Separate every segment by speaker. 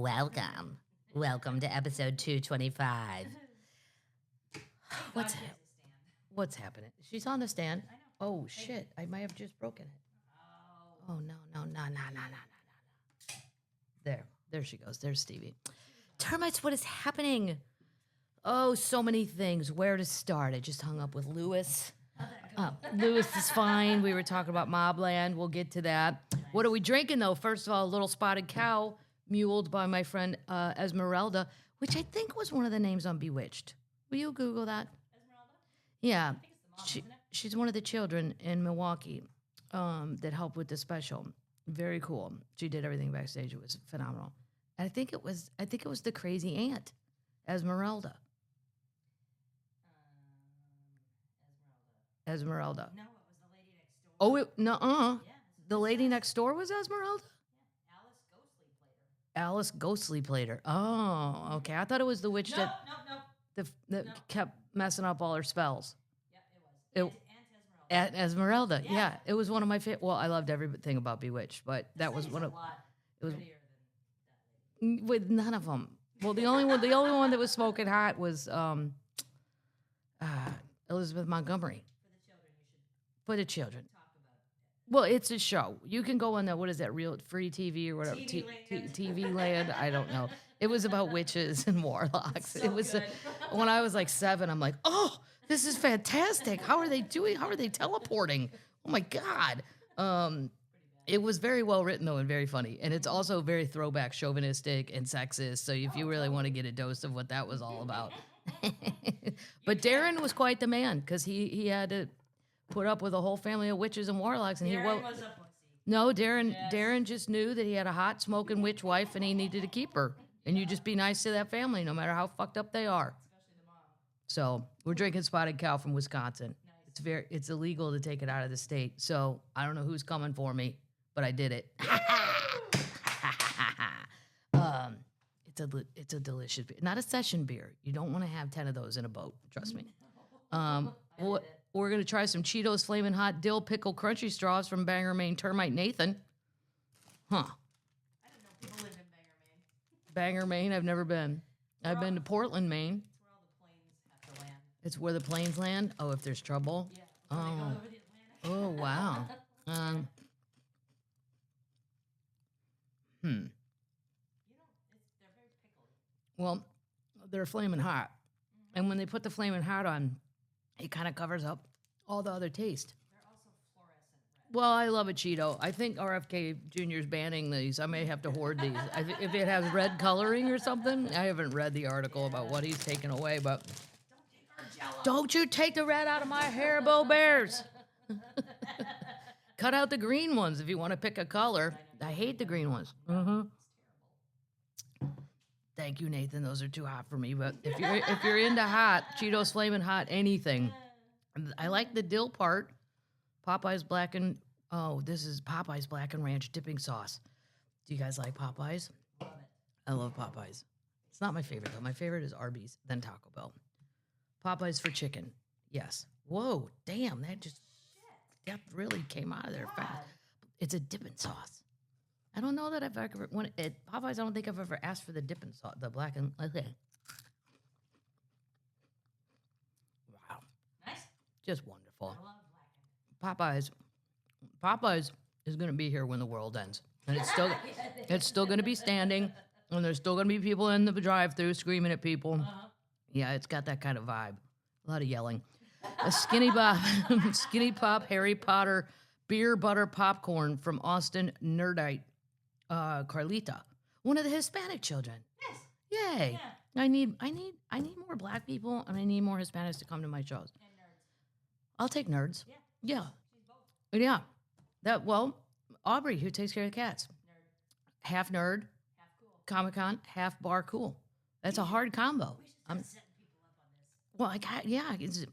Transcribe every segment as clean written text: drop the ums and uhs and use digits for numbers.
Speaker 1: Welcome. Welcome to episode 225. What's happening? She's on the stand. Oh, shit. I might have just broken it. Oh, no. There she goes. There's Stevie. Termites, what is happening? Oh, so many things. Where to start? I just hung up with Lewis. Lewis is fine. We were talking about Mobland. We'll get to that. What are we drinking, though? First of all, a little spotted cow, muled by my friend Esmeralda, which I think was one of the names on Bewitched. Will you Google that?
Speaker 2: Esmeralda?
Speaker 1: Yeah.
Speaker 2: I think it's the mom, isn't it?
Speaker 1: She's one of the children in Milwaukee that helped with the special. Very cool. She did everything backstage. It was phenomenal. And I think it was the crazy aunt, Esmeralda. Esmeralda.
Speaker 2: No, it was the lady next door.
Speaker 1: Oh, nuh-uh.
Speaker 2: Yeah,
Speaker 1: The lady next door was Esmeralda?
Speaker 2: yeah. Alice
Speaker 1: Alice
Speaker 2: Ghostly played her.
Speaker 1: Ghostly played her. Oh, okay. I thought it was the witch
Speaker 2: No.
Speaker 1: that kept messing up all her spells.
Speaker 2: Yeah, it was. Aunt Esmeralda.
Speaker 1: At Esmeralda,
Speaker 2: Yeah.
Speaker 1: yeah. It was one of my favorite. Well, I loved everything about Bewitched, but that was one of. It was
Speaker 2: Prettier than that lady.
Speaker 1: with none of them. Well, the only one that was smoking hot was Elizabeth Montgomery.
Speaker 2: For
Speaker 1: For
Speaker 2: the children, you should
Speaker 1: the children.
Speaker 2: talk about it.
Speaker 1: Well, it's a show. You can go on that. What is that? Real free TV or whatever?
Speaker 2: TV Land.
Speaker 1: TV Land. I don't know. It was about witches and warlocks.
Speaker 2: So
Speaker 1: It was
Speaker 2: good.
Speaker 1: when I was like 7. I'm like, oh, this is fantastic. How are they doing? How are they teleporting? Oh my god. It was very well written though and very funny, and it's also very throwback, chauvinistic, and sexist. So if you really want to get a dose of what that was all about, but Darren was quite the man because he had to put up with a whole family of witches and warlocks, and
Speaker 2: Darren
Speaker 1: he wrote.
Speaker 2: was a pussy.
Speaker 1: No, Darren.
Speaker 2: Yes.
Speaker 1: Darren just knew that he had a hot smoking witch wife, and he needed to keep her. And you just be nice to that family, no matter how fucked up they are.
Speaker 2: Especially the mom.
Speaker 1: So we're drinking spotted cow from Wisconsin.
Speaker 2: Nice.
Speaker 1: It's illegal to take it out of the state. So I don't know who's coming for me, but I did it. It's a delicious beer, not a session beer. You don't want to have 10 of those in a boat. Trust me. We're gonna try some Cheetos Flamin' Hot Dill Pickle Crunchy Straws from Bangor, Maine. Termite Nathan. Huh?
Speaker 2: I didn't know people lived in Bangor, Maine.
Speaker 1: Bangor, Maine. I've never been. I've been to Portland, Maine.
Speaker 2: It's where all the planes have to land.
Speaker 1: It's where the planes land. Oh, if there's trouble.
Speaker 2: Yeah. When they go
Speaker 1: Oh.
Speaker 2: over the Atlantic.
Speaker 1: Oh, wow.
Speaker 2: They're very pickly.
Speaker 1: Well, they're flaming hot. And when they put the flaming hot on, it kind of covers up all the other taste.
Speaker 2: They're also fluorescent red.
Speaker 1: Well, I love a Cheeto. I think RFK Jr.'s banning these. I may have to hoard these. If it has red coloring or something. I haven't read the article about what he's taken away, but
Speaker 2: Don't take our Jell-O.
Speaker 1: don't you take the red out of my Haribo bears. Cut out the green ones if you want to pick a color. I hate the green ones.
Speaker 2: It's terrible.
Speaker 1: Thank you, Nathan. Those are too hot for me. But if you're into hot, Cheetos Flamin' Hot, anything. I like the dill part. Popeye's Blackened. Oh, this is Popeye's Blackened Ranch dipping sauce. Do you guys like Popeyes?
Speaker 2: Love it.
Speaker 1: I love Popeyes. It's not my favorite though. My favorite is Arby's, then Taco Bell. Popeyes for chicken. Yes. Whoa, damn! That really came out of there fast.
Speaker 2: God.
Speaker 1: It's a dipping sauce. I don't know that I've ever Popeyes. I don't think I've ever asked for the dipping sauce, the blackened. Okay. Wow,
Speaker 2: Nice.
Speaker 1: just wonderful.
Speaker 2: I love Blackened.
Speaker 1: Popeyes is going to be here when the world ends, and it's still going to be standing, and there's still going to be people in the drive-thru screaming at people. Yeah, it's got that kind of vibe. A lot of yelling. A Skinny Pop Harry Potter beer butter popcorn from Austin Nerdite Carlita, one of the Hispanic children.
Speaker 2: Yes.
Speaker 1: Yay!
Speaker 2: Yeah.
Speaker 1: I need more Black people, and I need more Hispanics to come to my shows.
Speaker 2: And nerds.
Speaker 1: I'll take nerds.
Speaker 2: Yeah.
Speaker 1: Yeah,
Speaker 2: She's both.
Speaker 1: yeah. Aubrey, who takes care of the cats,
Speaker 2: Nerd.
Speaker 1: half nerd,
Speaker 2: Half cool.
Speaker 1: Comic-Con, half bar cool. That's a hard combo.
Speaker 2: We should start setting people up on this.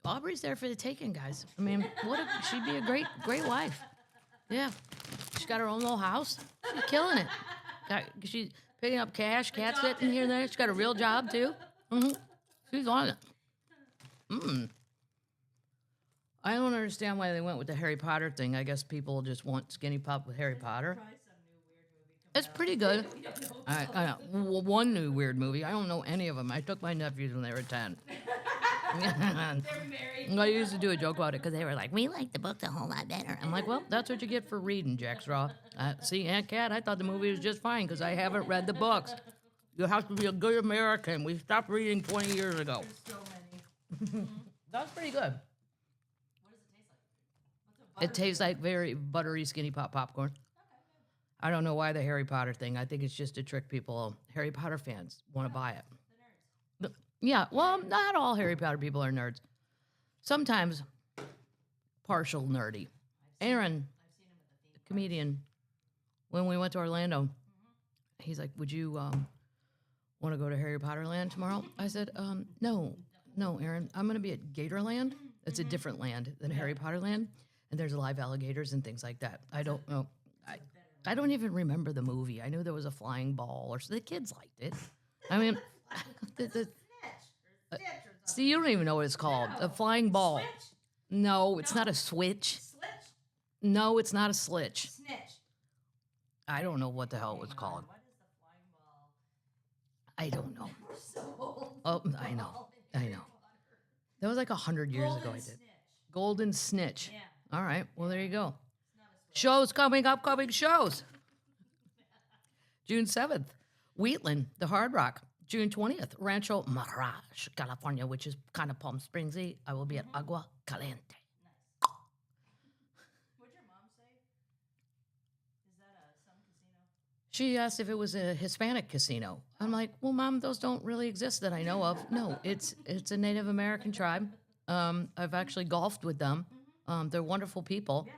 Speaker 1: Well, Aubrey's there for the taking, guys. I mean, she'd be a great wife. Yeah, she's got her own little house. She's killing it. She's picking up cash, cat sitting here and there. She's got a real job too. She's on it. I don't understand why they went with the Harry Potter thing. I guess people just want Skinny Pop with Harry Potter.
Speaker 2: Try some new weird movie.
Speaker 1: It's pretty good.
Speaker 2: We don't know.
Speaker 1: I know. One new weird movie. I don't know any of them. I took my nephews when they were 10.
Speaker 2: They're married.
Speaker 1: I used to do a joke about it because they were like, we like the books a whole lot better. I'm like, well, that's what you get for reading, Jack Straw. See, Aunt Cat, I thought the movie was just fine because I haven't read the books. You have to be a good American. We stopped reading 20 years ago.
Speaker 2: There's so many.
Speaker 1: That's pretty good.
Speaker 2: What does it taste like? What's a
Speaker 1: It tastes like very buttery, skinny pop popcorn. I don't know why the Harry Potter thing. I think it's just to trick people. Harry Potter fans want to buy it.
Speaker 2: The nerds.
Speaker 1: Yeah, well, not all Harry Potter people are nerds. Sometimes partial nerdy. Aaron,
Speaker 2: I've seen him at the theme.
Speaker 1: comedian, when we went to Orlando, he's like, would you want to go to Harry Potter Land tomorrow? I said, no, Aaron, I'm going to be at Gatorland. It's a different land than Harry Potter Land, and there's live alligators and things like that. I don't know. I don't even remember the movie. I knew there was a flying ball, or so the kids liked it. I mean, see, you don't even know what it's called. A flying ball.
Speaker 2: Switch?
Speaker 1: No, it's not a switch.
Speaker 2: Slitch?
Speaker 1: No, it's not a slitch.
Speaker 2: Snitch.
Speaker 1: I don't know what the hell it was called.
Speaker 2: What is the flying ball?
Speaker 1: I don't know.
Speaker 2: We're so old.
Speaker 1: Oh, I know. That was like 100 years ago I did.
Speaker 2: Snitch.
Speaker 1: Golden Snitch.
Speaker 2: Yeah.
Speaker 1: All right. Well, there you go.
Speaker 2: It's not a switch.
Speaker 1: Shows coming, upcoming shows. June 7th, Wheatland, the Hard Rock. June 20th, Rancho Mirage, California, which is kind of Palm Springsy. I will be at Agua Caliente.
Speaker 2: Nice. What'd your mom say? Is that some casino?
Speaker 1: She asked if it was a Hispanic casino. I'm like, well, Mom, those don't really exist that I know of. No, it's a Native American tribe. I've actually golfed with them. They're wonderful people.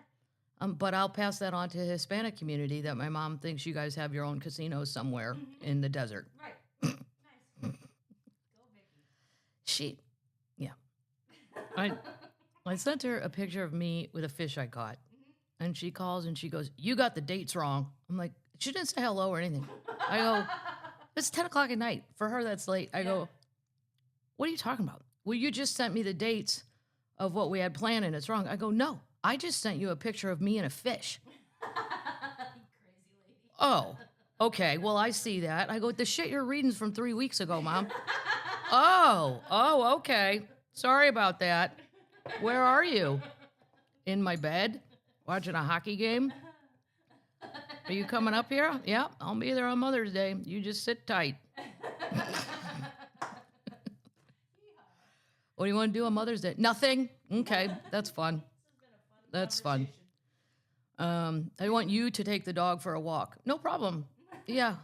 Speaker 1: But I'll pass that on to the Hispanic community that my mom thinks you guys have your own casino somewhere in the desert.
Speaker 2: Right. Nice. Go, Vicky.
Speaker 1: Yeah. I sent her a picture of me with a fish I caught. And she calls and she goes, you got the dates wrong. I'm like, she didn't say hello or anything. I go, it's 10 o'clock at night. For her, that's late. I go, what are you talking about? Well, you just sent me the dates of what we had planned and it's wrong. I go, no, I just sent you a picture of me and a fish.
Speaker 2: Crazy lady.
Speaker 1: Oh, okay. Well, I see that. I go, the shit you're reading's from 3 weeks ago, Mom. Oh, okay. Sorry about that. Where are you? In my bed? Watching a hockey game? Are you coming up here? Yeah, I'll be there on Mother's Day. You just sit tight. What do you want to do on Mother's Day? Nothing? Okay, that's fun. That's fun. I want you to take the dog for a walk. No problem. Yeah,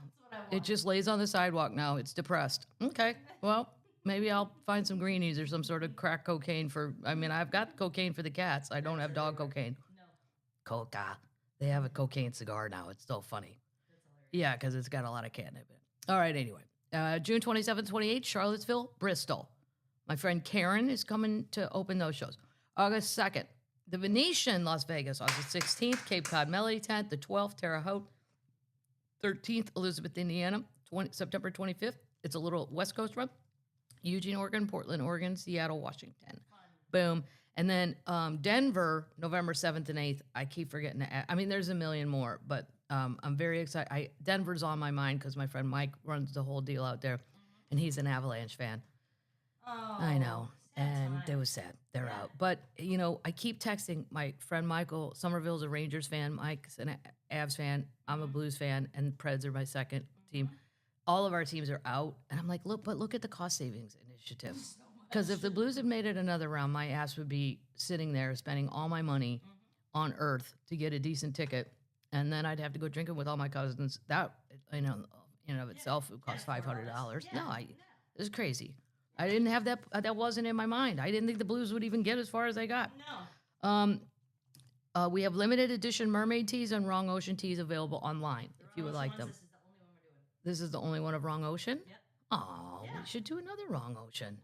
Speaker 1: it just lays on the sidewalk now. It's depressed. Okay, well, maybe I'll find some greenies or some sort of crack cocaine I've got cocaine for the cats. I don't have dog cocaine.
Speaker 2: No.
Speaker 1: Coca. They have a cocaine cigar now. It's so funny. Yeah, because it's got a lot of catnip in it. All right, anyway. June 27th, 28th, Charlottesville, Bristol. My friend Karen is coming to open those shows. August 2nd, The Venetian, Las Vegas. August 16th, Cape Cod Melody Tent. The 12th, Terre Haute. 13th, Elizabeth, Indiana. September 25th, it's a little West Coast run. Eugene, Oregon, Portland, Oregon, Seattle, Washington. Boom. And then Denver, November 7th and 8th. I keep forgetting to add. There's a million more, but I'm very excited. Denver's on my mind because my friend Mike runs the whole deal out there, and he's an Avalanche fan.
Speaker 2: Oh,
Speaker 1: I know. And
Speaker 2: time.
Speaker 1: it was sad. They're out. But, I keep texting my friend Michael. Somerville's a Rangers fan. Mike's an Avs fan. I'm a Blues fan. And Preds are my second team. All of our teams are out. And I'm like, look at the cost savings initiative. Because if the Blues had made it another round, my ass would be sitting there spending all my money on earth to get a decent ticket. And then I'd have to go drinking with all my cousins. That, in and of itself, would cost $500. No, it was crazy. I didn't have that. That wasn't in my mind. I didn't think the Blues would even get as far as they got.
Speaker 2: No.
Speaker 1: We have limited edition mermaid tees and Wrong Ocean tees available online if you would like them.
Speaker 2: This is the only one we're doing.
Speaker 1: This is the only one of Wrong Ocean?
Speaker 2: Yep.
Speaker 1: Oh,
Speaker 2: Yeah.
Speaker 1: we should do another Wrong Ocean.
Speaker 2: Okay,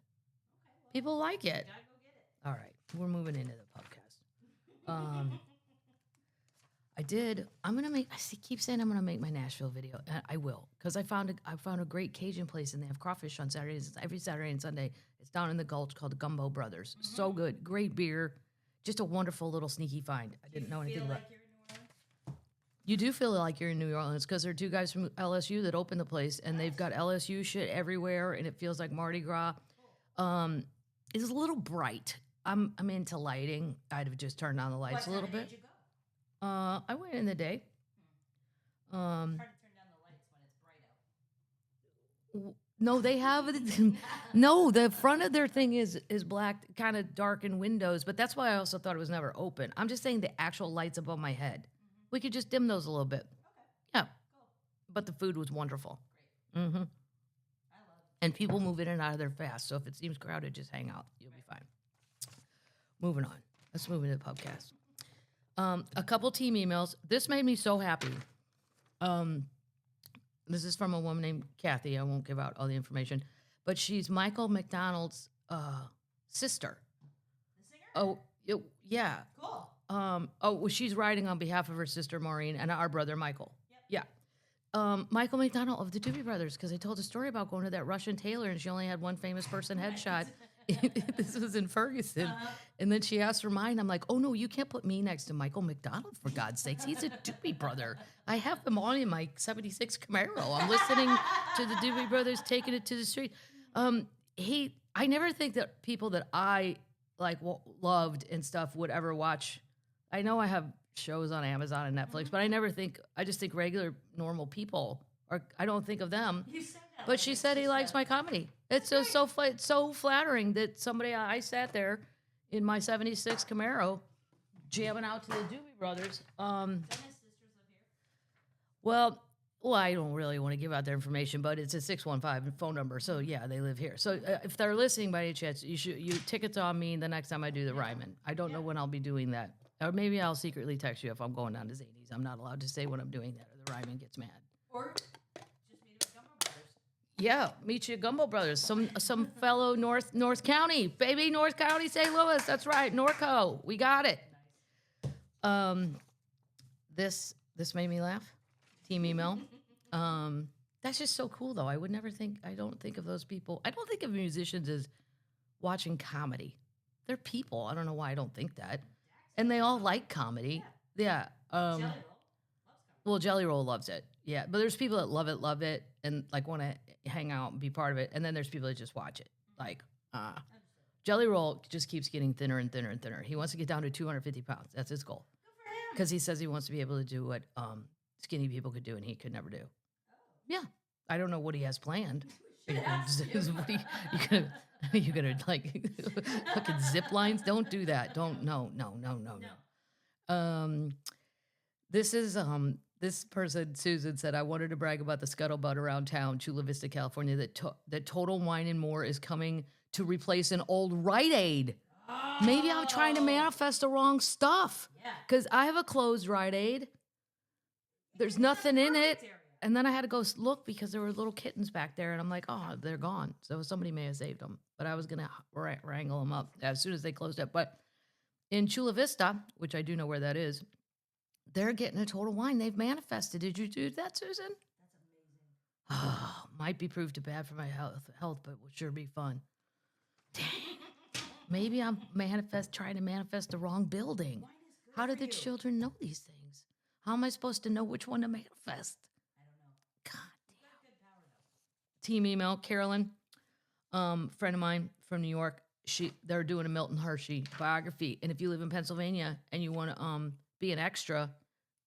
Speaker 2: well,
Speaker 1: People like it.
Speaker 2: gotta go get it.
Speaker 1: All right, we're moving into the podcast. Keep saying I'm gonna make my Nashville video. And I will, because I found a great Cajun place and they have crawfish on Saturdays. Every Saturday and Sunday. It's down in the Gulch called the Gumbo Brothers. So good, great beer, just a wonderful little sneaky find. I didn't know anything
Speaker 2: Feel
Speaker 1: about.
Speaker 2: like you're in New Orleans?
Speaker 1: You do feel like you're in New Orleans because there are two guys from LSU that opened the place, and they've got LSU shit everywhere, and it feels like Mardi Gras. It's a little bright. I'm into lighting. I'd have just turned on the lights a little bit.
Speaker 2: Did you go?
Speaker 1: I went in the day.
Speaker 2: It's hard to turn down the lights when it's bright out.
Speaker 1: No, they have no. The front of their thing is black, kind of darkened windows, but that's why I also thought it was never open. I'm just saying the actual lights above my head. We could just dim those a little bit.
Speaker 2: Okay.
Speaker 1: Yeah,
Speaker 2: Cool.
Speaker 1: but the food was wonderful.
Speaker 2: Great.
Speaker 1: Mm-hmm.
Speaker 2: I love
Speaker 1: And people move in and out of there fast, so if it seems crowded, just hang out. You'll be fine. Moving on. Let's move into the Pubcast. A couple team emails. This made me so happy. This is from a woman named Kathy. I won't give out all the information, but she's Michael McDonald's sister.
Speaker 2: The singer?
Speaker 1: Oh, yeah.
Speaker 2: Cool.
Speaker 1: Well, she's writing on behalf of her sister Maureen and our brother Michael.
Speaker 2: Yep.
Speaker 1: Yeah. Michael McDonald of the Doobie Brothers, because I told a story about going to that Russian tailor and she only had one famous person headshot. This was in Ferguson. And then she asked for mine. I'm like, oh no, you can't put me next to Michael McDonald, for God's sakes. He's a Doobie Brother. I have him on in my 76 Camaro. I'm listening to the Doobie Brothers taking it to the street. I never think that people that I loved and stuff would ever watch. I know I have shows on Amazon and Netflix, but I just think regular, normal people, or I don't think of them.
Speaker 2: You said that.
Speaker 1: But she said he likes my comedy. It's so flattering that somebody, I sat there in my 76 Camaro jamming out to the Doobie Brothers.
Speaker 2: Don't his sisters live here?
Speaker 1: Well, I don't really want to give out their information, but it's a 615 phone number. So yeah, they live here. So if they're listening by any chance, you tickets on me the next time I do the Ryman. I don't know when I'll be doing that. Or maybe I'll secretly text you if I'm going down to Zany's. I'm not allowed to say when I'm doing that, or the Ryman gets mad.
Speaker 2: Or just meet at Gumbo Brothers.
Speaker 1: Yeah, meet you at Gumbo Brothers. Some fellow North County, baby, North County, St. Louis. That's right, Norco. We got it. This made me laugh. Team email. That's just so cool, though. I don't think of those people. I don't think of musicians as watching comedy. They're people. I don't know why I don't think that. And they all like comedy. Yeah.
Speaker 2: Jelly Roll loves comedy.
Speaker 1: Well, Jelly Roll loves it. Yeah. But there's people that love it, and like want to hang out and be part of it. And then there's people that just watch it. Like, Jelly Roll just keeps getting thinner and thinner and thinner. He wants to get down to 250 pounds. That's his goal.
Speaker 2: Good for him.
Speaker 1: Because he says he wants to be able to do what skinny people could do, and he could never do. Yeah. I don't know what he has planned. You gonna like fucking zip lines? Don't do that. Don't no. This is this person, Susan, said, I wanted to brag about the scuttlebutt around town, Chula Vista, California, that Total Wine and More is coming to replace an old Rite Aid. Maybe I'm trying to manifest the wrong stuff.
Speaker 2: Yeah.
Speaker 1: Because I have a closed Rite Aid. There's nothing in it.
Speaker 2: Area.
Speaker 1: And then I had to go look because there were little kittens back there. And I'm like, oh, they're gone. So somebody may have saved them. But I was going to wrangle them up as soon as they closed up. But in Chula Vista, which I do know where that is, they're getting a Total Wine. They've manifested. Did you do that, Susan?
Speaker 2: That's amazing.
Speaker 1: Oh, might be proved too bad for my health, but will sure be fun. Dang. Maybe I'm trying to manifest the wrong building.
Speaker 2: Wine is good
Speaker 1: How do
Speaker 2: for
Speaker 1: the
Speaker 2: you.
Speaker 1: children know these things? How am I supposed to know which one to manifest?
Speaker 2: I don't know.
Speaker 1: God damn.
Speaker 2: You've got good power, though.
Speaker 1: Team email, Carolyn, friend of mine from New York. They're doing a Milton Hershey biography. And if you live in Pennsylvania and you want to be an extra,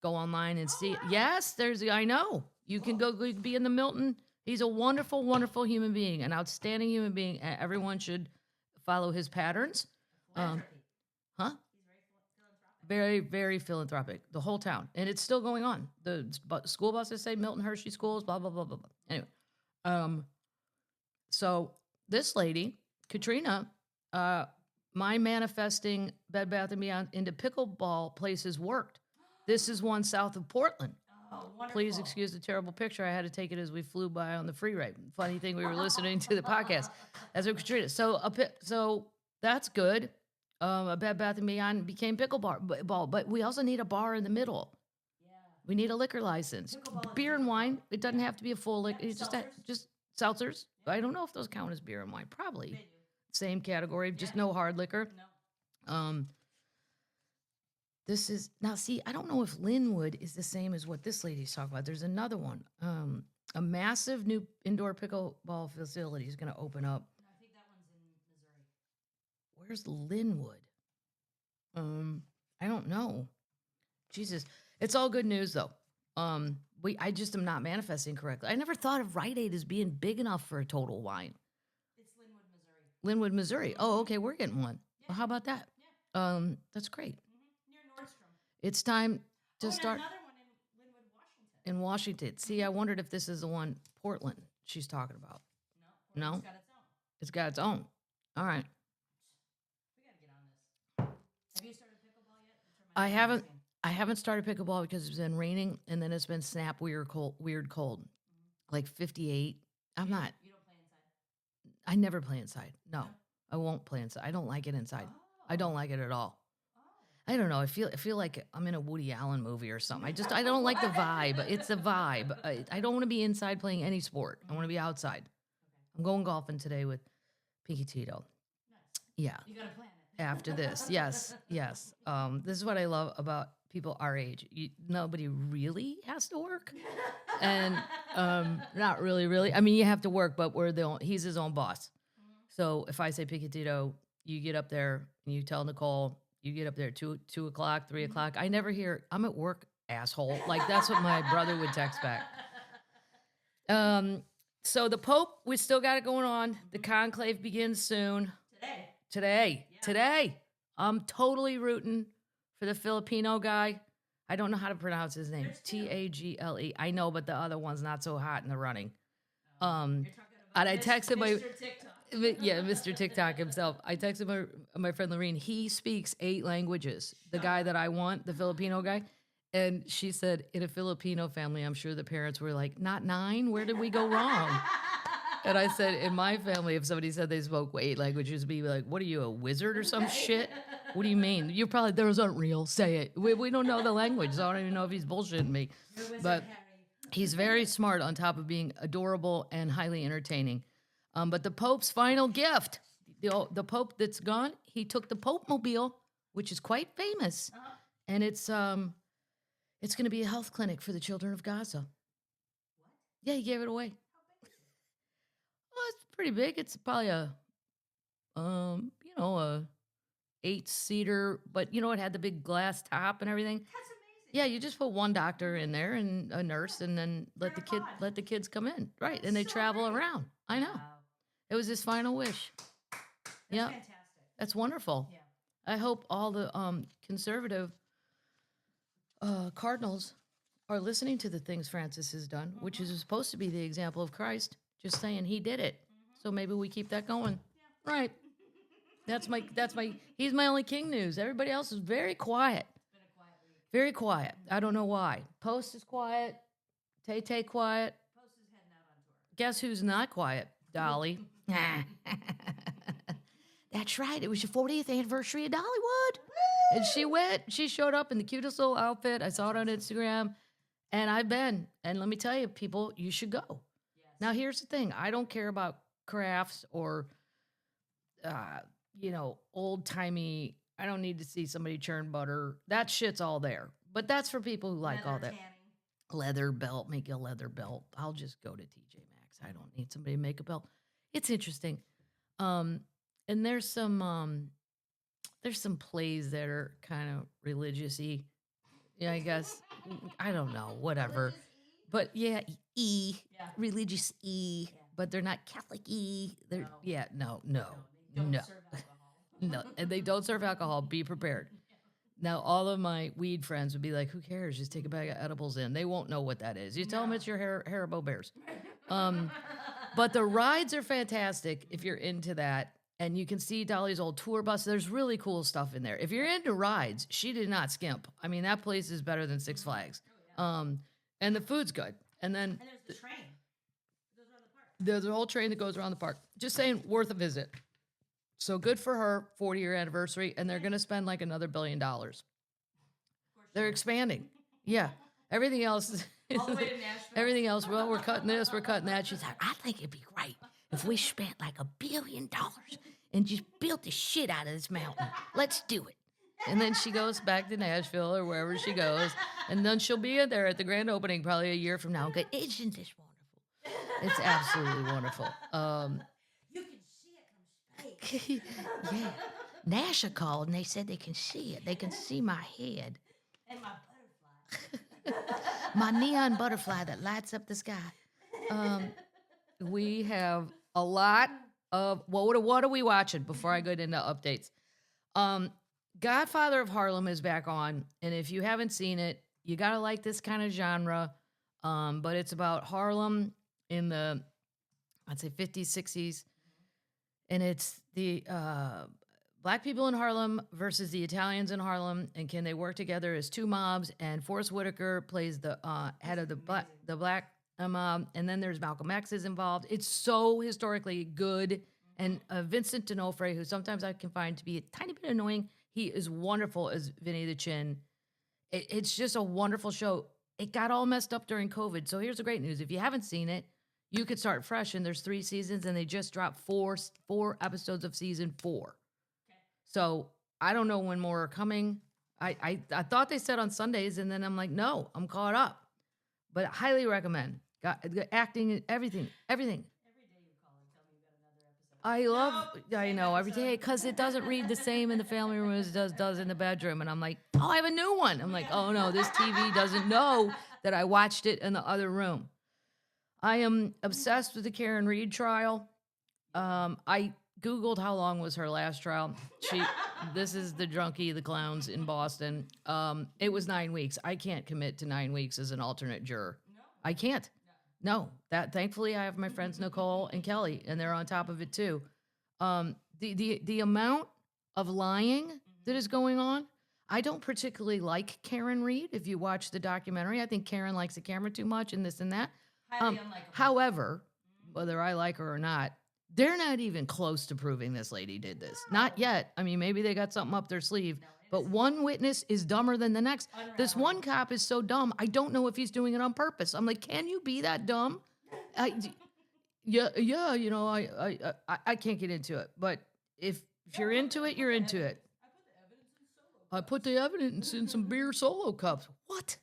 Speaker 1: go online and see it. Yes, I know. You can go be in the Milton. He's a wonderful, wonderful human being, an outstanding human being. Everyone should follow his patterns.
Speaker 2: Philanthropy.
Speaker 1: Huh?
Speaker 2: He's very philanthropic.
Speaker 1: Very, very philanthropic. The whole town. And it's still going on. The school buses say Milton Hershey schools, blah, blah, blah, blah, blah. Anyway. So this lady, Katrina, my manifesting Bed Bath & Beyond into pickleball places worked. This is one south of Portland.
Speaker 2: Oh, wonderful.
Speaker 1: Please excuse the terrible picture. I had to take it as we flew by on the free ride. Funny thing, we were listening to the podcast. That's what Katrina. So that's good. A Bed Bath & Beyond became pickleball, but we also need a bar in the middle.
Speaker 2: Yeah.
Speaker 1: We need a liquor license.
Speaker 2: Pickleball
Speaker 1: Beer and wine. It doesn't have to be a full liquor.
Speaker 2: Yeah,
Speaker 1: It's
Speaker 2: seltzers.
Speaker 1: just seltzers. I don't know if those count as beer and wine. Probably.
Speaker 2: They do.
Speaker 1: Same category, just no hard liquor.
Speaker 2: No.
Speaker 1: This is now. See, I don't know if Linwood is the same as what this lady's talking about. There's another one. A massive new indoor pickleball facility is going to open up.
Speaker 2: No, I think that one's in Missouri.
Speaker 1: Where's Linwood? I don't know. Jesus, it's all good news though. I just am not manifesting correctly. I never thought of Rite Aid as being big enough for a Total Wine.
Speaker 2: It's Linwood, Missouri.
Speaker 1: Linwood, Missouri. Oh, okay, we're getting one.
Speaker 2: Yeah.
Speaker 1: Well, how about that?
Speaker 2: Yeah.
Speaker 1: That's great.
Speaker 2: Near Nordstrom.
Speaker 1: It's time to
Speaker 2: And
Speaker 1: start
Speaker 2: another one in Linwood, Washington.
Speaker 1: in Washington. See, I wondered if this is the one Portland she's talking about.
Speaker 2: No,
Speaker 1: No?
Speaker 2: Portland's got its own.
Speaker 1: It's got its own. All right.
Speaker 2: We gotta get on this. Have you started pickleball yet? That's where
Speaker 1: I
Speaker 2: my
Speaker 1: haven't.
Speaker 2: son's
Speaker 1: I haven't started pickleball because it's been raining and then it's been snap weird cold, like 58. I'm not.
Speaker 2: You don't play inside?
Speaker 1: I never play inside. No,
Speaker 2: No?
Speaker 1: I won't play inside. I don't like it inside.
Speaker 2: Oh.
Speaker 1: I don't like it at all.
Speaker 2: Oh.
Speaker 1: I don't know. I feel like I'm in a Woody Allen movie or something. I don't like the vibe. It's a vibe. I don't want to be inside playing any sport. I want to be outside.
Speaker 2: Okay.
Speaker 1: I'm going golfing today with Pinky Tito.
Speaker 2: Nice.
Speaker 1: Yeah.
Speaker 2: You gotta plan it.
Speaker 1: After this, yes. This is what I love about people our age. Nobody really has to work, and not really. I mean, you have to work, but he's his own boss. So if I say Pinky Tito, you get up there and you tell Nicole. You get up there 2 o'clock, 3 o'clock. I never hear, I'm at work, asshole. Like, that's what my brother would text back. So the Pope, we still got it going on. The conclave begins soon.
Speaker 2: Today. Yeah.
Speaker 1: Today. I'm totally rooting for the Filipino guy. I don't know how to pronounce his name.
Speaker 2: There's two.
Speaker 1: Tagle. I know, but the other one's not so hot in the running.
Speaker 2: You're talking about
Speaker 1: And I texted my...
Speaker 2: Mr. TikTok.
Speaker 1: Yeah, Mr. TikTok himself. I texted my friend Lorene. He speaks 8 languages. The guy that I want, the Filipino guy. And she said, in a Filipino family, I'm sure the parents were like, not 9? Where did we go wrong? And I said, in my family, if somebody said they spoke 8 languages, be like, what are you, a wizard or some shit? What do you mean? You're probably, those aren't real. Say it. We don't know the language, so I don't even know if he's bullshitting me. But he's very smart on top of being adorable and highly entertaining. But the Pope's final gift, the Pope that's gone, he took the Popemobile, which is quite famous, and it's going to be a health clinic for the children of Gaza.
Speaker 2: What?
Speaker 1: Yeah, he gave it away.
Speaker 2: How big is it?
Speaker 1: Well, it's pretty big. It's probably a 8-seater, but it had the big glass top and everything.
Speaker 2: That's amazing.
Speaker 1: Yeah, you just put one doctor in there and a nurse, and then let the kids come in, right?
Speaker 2: That's
Speaker 1: and they
Speaker 2: so
Speaker 1: travel
Speaker 2: great.
Speaker 1: around. I know.
Speaker 2: Wow.
Speaker 1: It was his final wish.
Speaker 2: That's
Speaker 1: Yeah,
Speaker 2: fantastic.
Speaker 1: that's wonderful.
Speaker 2: Yeah.
Speaker 1: I hope all the conservative cardinals are listening to the things Francis has done, which is supposed to be the example of Christ. Just saying he did it. So maybe we keep that going.
Speaker 2: Yeah.
Speaker 1: Right. He's my only king news. Everybody else is very quiet.
Speaker 2: It's been a quiet week.
Speaker 1: Very quiet. I don't know why. Post is quiet. Tay quiet.
Speaker 2: Post is heading out on tour.
Speaker 1: Guess who's not quiet? Dolly. That's right. It was your 40th anniversary of Dollywood. And she showed up in the cutest little outfit. I saw it on Instagram. And I've been. And let me tell you, people, you should go.
Speaker 2: Yes.
Speaker 1: Now, here's the thing. I don't care about crafts or, old-timey. I don't need to see somebody churn butter. That shit's all there. But that's for people who like all
Speaker 2: Leather
Speaker 1: that.
Speaker 2: tanning.
Speaker 1: Leather belt, make a leather belt. I'll just go to TJ Maxx. I don't need somebody to make a belt. It's interesting. And there's some plays that are kind of religious-y. Yeah, I guess. I don't know, whatever. But yeah,
Speaker 2: Yeah.
Speaker 1: religious
Speaker 2: Yeah.
Speaker 1: but they're not Catholic-y. They're
Speaker 2: No.
Speaker 1: yeah, no.
Speaker 2: They don't
Speaker 1: No.
Speaker 2: serve alcohol.
Speaker 1: No, and they don't serve alcohol. Be prepared. Now, all of my weed friends would be like, who cares? Just take a bag of edibles in. They won't know what that is. You tell them it's your Haribo Bears. But the rides are fantastic if you're into that. And you can see Dolly's old tour bus. There's really cool stuff in there. If you're into rides, she did not skimp. I mean, that place is better than Six Flags. And the food's good. And then
Speaker 2: And there's the train. It goes around the park.
Speaker 1: there's a whole train that goes around the park. Just saying, worth a visit. So good for her, 40-year anniversary, and they're going to spend like another $1 billion.
Speaker 2: Of course
Speaker 1: They're expanding. Yeah. Everything else is
Speaker 2: All the way to Nashville.
Speaker 1: everything else, well, we're cutting this, we're cutting that. She's like, I think it'd be great if we spent like $1 billion and just built the shit out of this mountain. Let's do it. And then she goes back to Nashville or wherever she goes. And then she'll be in there at the grand opening probably a year from now. Okay, isn't this wonderful? It's absolutely wonderful.
Speaker 2: You can see it from space.
Speaker 1: Yeah. NASA called and they said they can see it. They can see my head.
Speaker 2: And my butterfly.
Speaker 1: My neon butterfly that lights up the sky. We have a lot of what are we watching before I get into updates? Godfather of Harlem is back on, and if you haven't seen it, you gotta like this kind of genre. But it's about Harlem in the, I'd say 50s, 60s, and it's the black people in Harlem versus the Italians in Harlem, and can they work together as two mobs? And Forrest Whitaker plays the head of the black mob, and then there's Malcolm X is involved. It's so historically good, and Vincent D'Onofrio, who sometimes I can find to be a tiny bit annoying, he is wonderful as Vinny the Chin. It's just a wonderful show. It got all messed up during COVID, so here's the great news: if you haven't seen it, you could start fresh. And there's 3 seasons, and they just dropped four episodes of season 4. So I don't know when more are coming. I thought they said on Sundays, and then I'm like, no, I'm caught up. But I highly recommend. Got acting, everything.
Speaker 2: Every day you call and tell me you got another episode.
Speaker 1: I know, every day, because it doesn't read the same in the family room as it does in the bedroom. And I'm like, oh, I have a new one. I'm like, oh no, this TV doesn't know that I watched it in the other room. I am obsessed with the Karen Reed trial. I Googled how long was her last trial. This is the Drunkie, the Clowns in Boston. It was 9 weeks. I can't commit to 9 weeks as an alternate juror.
Speaker 2: No.
Speaker 1: I can't. No. That thankfully I have my friends Nicole and Kelly, and they're on top of it too. The amount of lying that is going on. I don't particularly like Karen Reed. If you watch the documentary, I think Karen likes the camera too much and this and that.
Speaker 2: Highly unlikable.
Speaker 1: However, whether I like her or not, they're not even close to proving this lady did this. Not yet. I mean, maybe they got something up their sleeve. But one witness is dumber than the next. This one cop is so dumb, I don't know if he's doing it on purpose. I'm like, can you be that dumb? Yeah, you know, I can't get into it. But if you're into it, you're into it. I put the evidence in some beer Solo cups. What?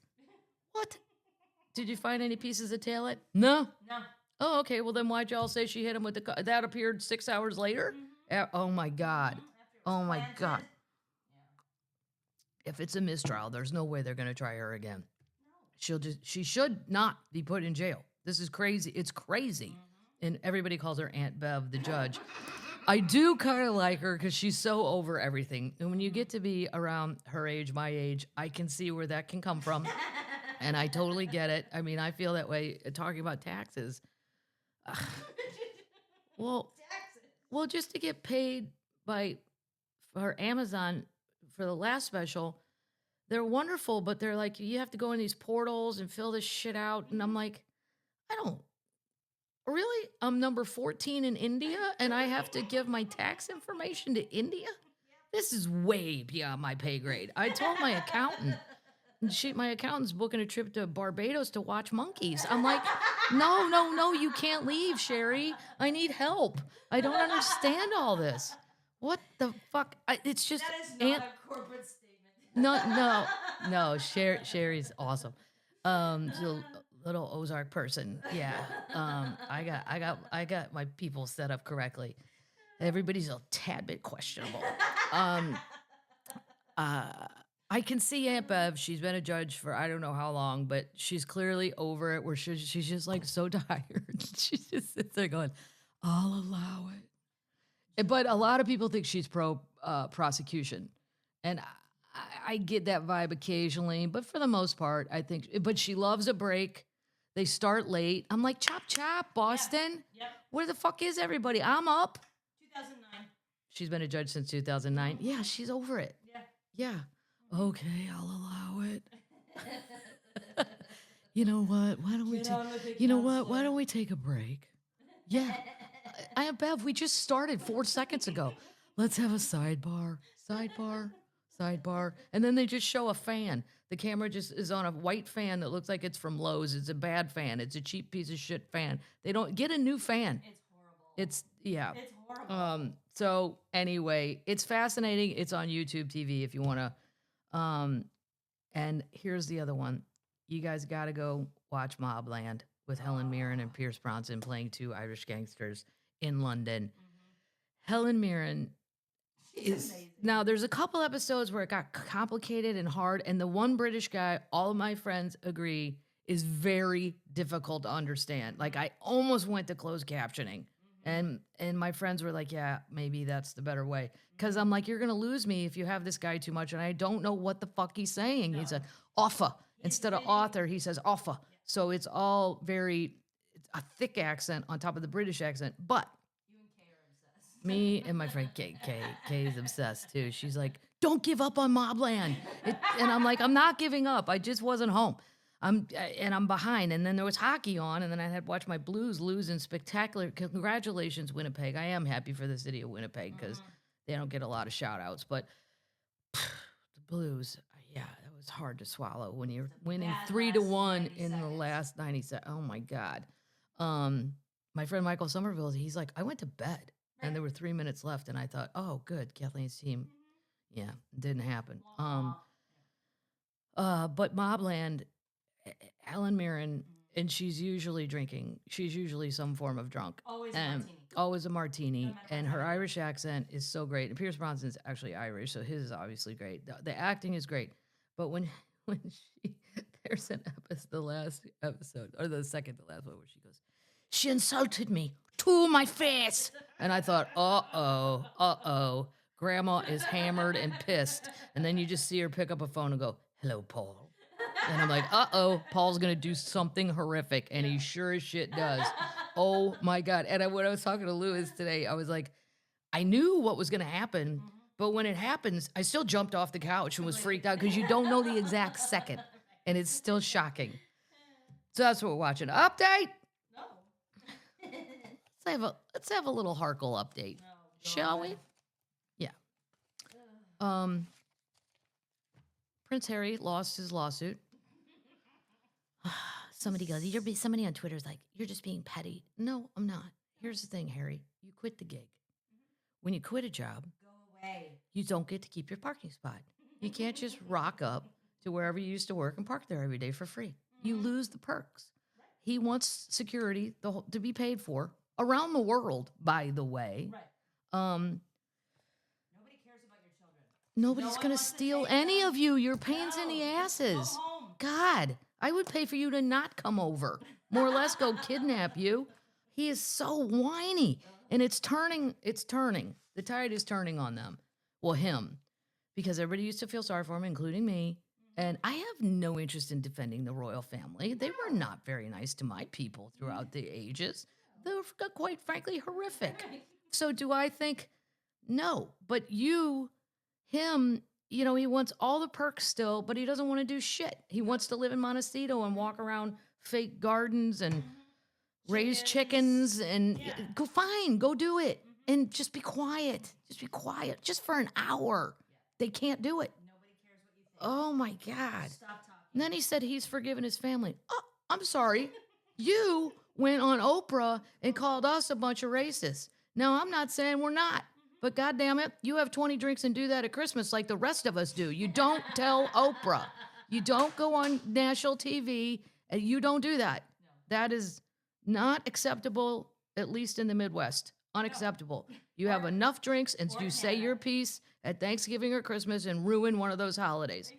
Speaker 1: Did you find any pieces of taillet? No. Oh, okay. Well, then why'd y'all say she hit him with the... That appeared 6 hours later? Oh, my God. Oh, my God. If it's a mistrial, there's no way they're going to try her again. She should not be put in jail. This is crazy. It's crazy. And everybody calls her Aunt Bev, the judge. I do kind of like her because she's so over everything. And when you get to be around her age, my age, I can see where that can come from. And I totally get it. I mean, I feel that way talking about taxes. Well, just to get paid for Amazon for the last special, they're wonderful, but they're like, you have to go in these portals and fill this shit out. And I'm like, really? I'm number 14 in India and I have to give my tax information to India? This is way beyond my pay grade. I told my accountant, and my accountant's booking a trip to Barbados to watch monkeys. I'm like, no, you can't leave, Sherry. I need help. I don't understand all this. What the fuck? It's just...
Speaker 2: That is not a corporate statement.
Speaker 1: No. Sherry's awesome. She's a little Ozark person. Yeah. I got my people set up correctly. Everybody's a tad bit questionable. I can see Aunt Bev. She's been a judge for I don't know how long, but she's clearly over it where she's just like so tired. She just sits there going, I'll allow it. But a lot of people think she's pro prosecution. And I get that vibe occasionally, but for the most part, I think, but she loves a break. They start late. I'm like, chop, Boston.
Speaker 2: Yep.
Speaker 1: Where the fuck is everybody? I'm up.
Speaker 2: 2009.
Speaker 1: She's been a judge since 2009. Yeah, she's over it. Yeah. Okay, I'll allow it. You know what? Why don't Why don't we take a break? Yeah. Aunt Bev, we just started 4 seconds ago. Let's have a sidebar. And then they just show a fan. The camera just is on a white fan that looks like it's from Lowe's. It's a bad fan. It's a cheap piece of shit fan. They don't get a new fan.
Speaker 2: It's horrible.
Speaker 1: Yeah.
Speaker 2: It's horrible.
Speaker 1: So anyway, it's fascinating. It's on YouTube TV if you want to. And here's the other one. You guys got to go watch Mobland with Helen Mirren and Pierce Bronson playing two Irish gangsters in London. Helen Mirren is now there's a couple episodes where it got complicated and hard, and the one British guy, all of my friends agree, is very difficult to understand. Like I almost went to closed captioning. And my friends were like, yeah, maybe that's the better way. Because I'm like, you're going to lose me if you have this guy too much. And I don't know what the fuck he's saying. He's an offer. Instead of author, he says offer. So it's all very, a thick accent on top of the British accent. But
Speaker 2: You and Kay are obsessed.
Speaker 1: me and my friend Kay is obsessed too. She's like, don't give up on Mobland. And I'm like, I'm not giving up. I just wasn't home. I'm behind. And then there was hockey on, and then I had watched my Blues lose in spectacular. Congratulations, Winnipeg. I am happy for the city of Winnipeg because they don't get a lot of shout outs. But the Blues, yeah, that was hard to swallow when you're winning 3-1 in the last 90 seconds. Oh my God. My friend Michael Somerville, he's like, I went to bed and there were 3 minutes left, and I thought, oh, good, Kathleen's team. Yeah, it didn't happen. But Mobland, Helen Mirren, and she's usually drinking. She's usually some form of drunk.
Speaker 2: Always a martini.
Speaker 1: Always a martini. And her Irish accent is so great. And Pierce Bronson's actually Irish, so his is obviously great. The acting is great. But when she, there's an episode, the last episode, or the second to last one, where she goes, she insulted me to my face. And I thought, uh-oh. Grandma is hammered and pissed. And then you just see her pick up a phone and go, hello, Paul. And I'm like, uh-oh, Paul's going to do something horrific. And he sure as shit does. Oh, my God. And when I was talking to Lewis today, I was like, I knew what was going to happen. But when it happens, I still jumped off the couch and was freaked out because you don't know the exact second. And it's still shocking. So that's what we're watching. Update.
Speaker 2: No.
Speaker 1: Let's have a little Harkle update.
Speaker 2: No,
Speaker 1: Shall we? Yeah. Prince Harry lost his lawsuit. Somebody on Twitter is like, you're just being petty. No, I'm not. Here's the thing, Harry. You quit the gig. When you quit a job,
Speaker 2: Go away.
Speaker 1: you don't get to keep your parking spot. You can't just rock up to wherever you used to work and park there every day for free. You lose the perks. He wants security to be paid for around the world, by the way.
Speaker 2: Right. Nobody cares about your children.
Speaker 1: Nobody's
Speaker 2: No one
Speaker 1: going to
Speaker 2: wants to
Speaker 1: steal
Speaker 2: take
Speaker 1: any
Speaker 2: them.
Speaker 1: of you. You're pains in the
Speaker 2: No, just
Speaker 1: asses.
Speaker 2: go home.
Speaker 1: God, I would pay for you to not come over. More or less go kidnap you. He is so whiny. And it's turning. The tide is turning on them. Well, him. Because everybody used to feel sorry for him, including me. And I have no interest in defending the royal family. They were not very nice to my people throughout the ages. They were, quite frankly, horrific. So do I think? No. But him, he wants all the perks still, but he doesn't want to do shit. He wants to live in Montecito and walk around fake gardens and raise chickens and go do it. And just be quiet. Just for an hour. They can't do it.
Speaker 2: Nobody cares what you think.
Speaker 1: Oh my God.
Speaker 2: Stop talking.
Speaker 1: And then he said he's forgiven his family. Oh, I'm sorry. You went on Oprah and called us a bunch of racists. Now, I'm not saying we're not, but goddamn it, you have 20 drinks and do that at Christmas like the rest of us do. You don't tell Oprah. You don't go on national TV, and you don't do that.
Speaker 2: No.
Speaker 1: That is not acceptable, at least in the Midwest. Unacceptable. You have enough drinks and you say your piece at Thanksgiving or Christmas and ruin one of those holidays.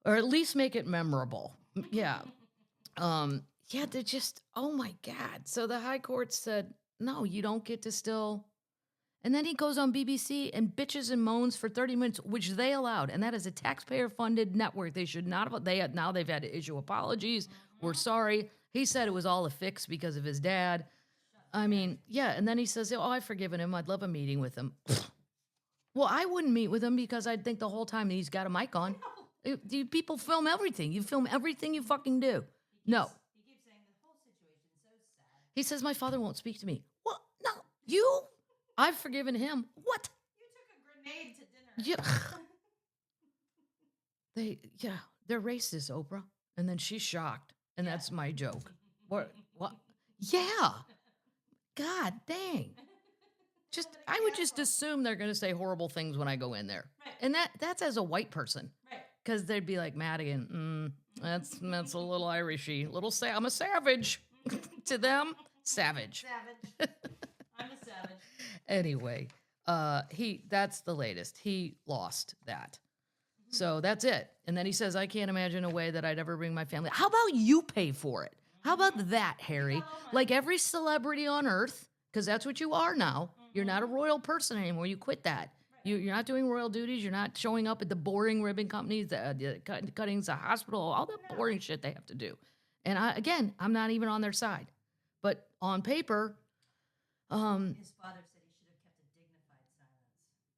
Speaker 1: Or at least make it memorable. Yeah. They're just, oh my God. So the high court said, no, you don't get to still. And then he goes on BBC and bitches and moans for 30 minutes, which they allowed. And that is a taxpayer-funded network. They should not have, now they've had to issue apologies. We're sorry. He said it was all a fix because of his dad. I mean, yeah. And then he says, oh, I've forgiven him. I'd love a meeting with him. Well, I wouldn't meet with him because I'd think the whole time he's got a mic on. People film everything. You film everything you fucking do. No.
Speaker 2: He keeps saying the whole situation's so sad.
Speaker 1: He says, my father won't speak to me. What? No. I've forgiven him. What?
Speaker 2: You took a grenade to dinner.
Speaker 1: Yeah. They're racist, Oprah. And then she's shocked. And that's my joke. What? Yeah. God dang. I would just assume they're going to say horrible things when I go in there.
Speaker 2: Right.
Speaker 1: And that's as a white person.
Speaker 2: Right.
Speaker 1: Because they'd be like, Madigan, that's a little Irishy. I'm a savage. To them, savage.
Speaker 2: Savage. I'm a savage.
Speaker 1: Anyway, that's the latest. He lost that. So that's it. And then he says, I can't imagine a way that I'd ever bring my family. How about you pay for it? How about that, Harry? Like every celebrity on earth, because that's what you are now. You're not a royal person anymore. You quit that. You're not doing royal duties. You're not showing up at the boring ribbon companies, the cuttings, the hospital, all the boring shit they have to do. And I'm not even on their side. But on paper,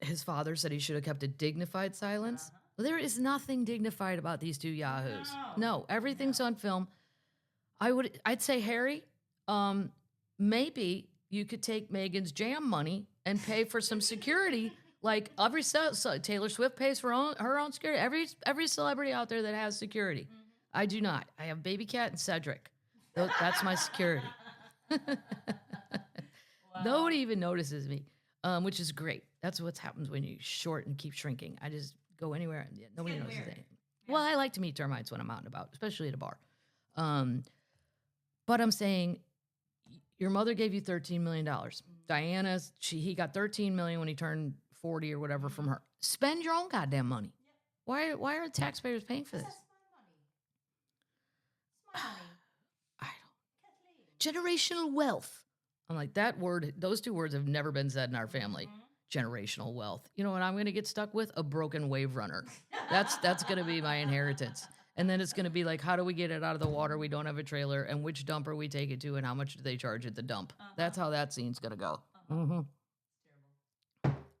Speaker 2: His father said he should have kept a dignified silence.
Speaker 1: Well, there is nothing dignified about these two yahoos. No, everything's on film. I'd say, Harry, maybe you could take Meghan's jam money and pay for some security. Like Taylor Swift pays for her own security. Every celebrity out there that has security. I do not. I have Baby Cat and Cedric. That's my security. Nobody even notices me, which is great. That's what happens when you short and keep shrinking. I just go anywhere and nobody knows anything. Yeah. Well, I like to meet termites when I'm out and about, especially at a bar. But I'm saying, your mother gave you $13 million. Diana, he got $13 million when he turned 40 or whatever from her. Spend your own goddamn money. Why are the taxpayers paying for this?
Speaker 2: That's my money.
Speaker 1: I don't. Generational wealth. I'm like, those two words have never been said in our family. Generational wealth. You know what I'm going to get stuck with? A broken wave runner. That's going to be my inheritance. And then it's going to be like, how do we get it out of the water? We don't have a trailer. And which dumper we take it to and how much do they charge at the dump? That's how that scene's going to go.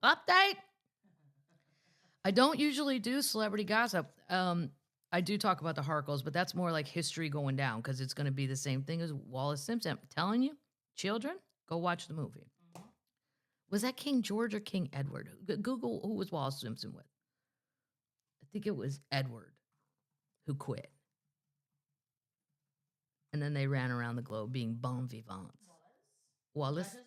Speaker 1: Update. I don't usually do celebrity gossip. I do talk about the Harkles, but that's more like history going down because it's going to be the same thing as Wallace Simpson. I'm telling you, children, go watch the movie. Was that King George or King Edward? Google who was Wallace Simpson with. I think it was Edward who quit. And then they ran around the globe being bon vivants. Wallace?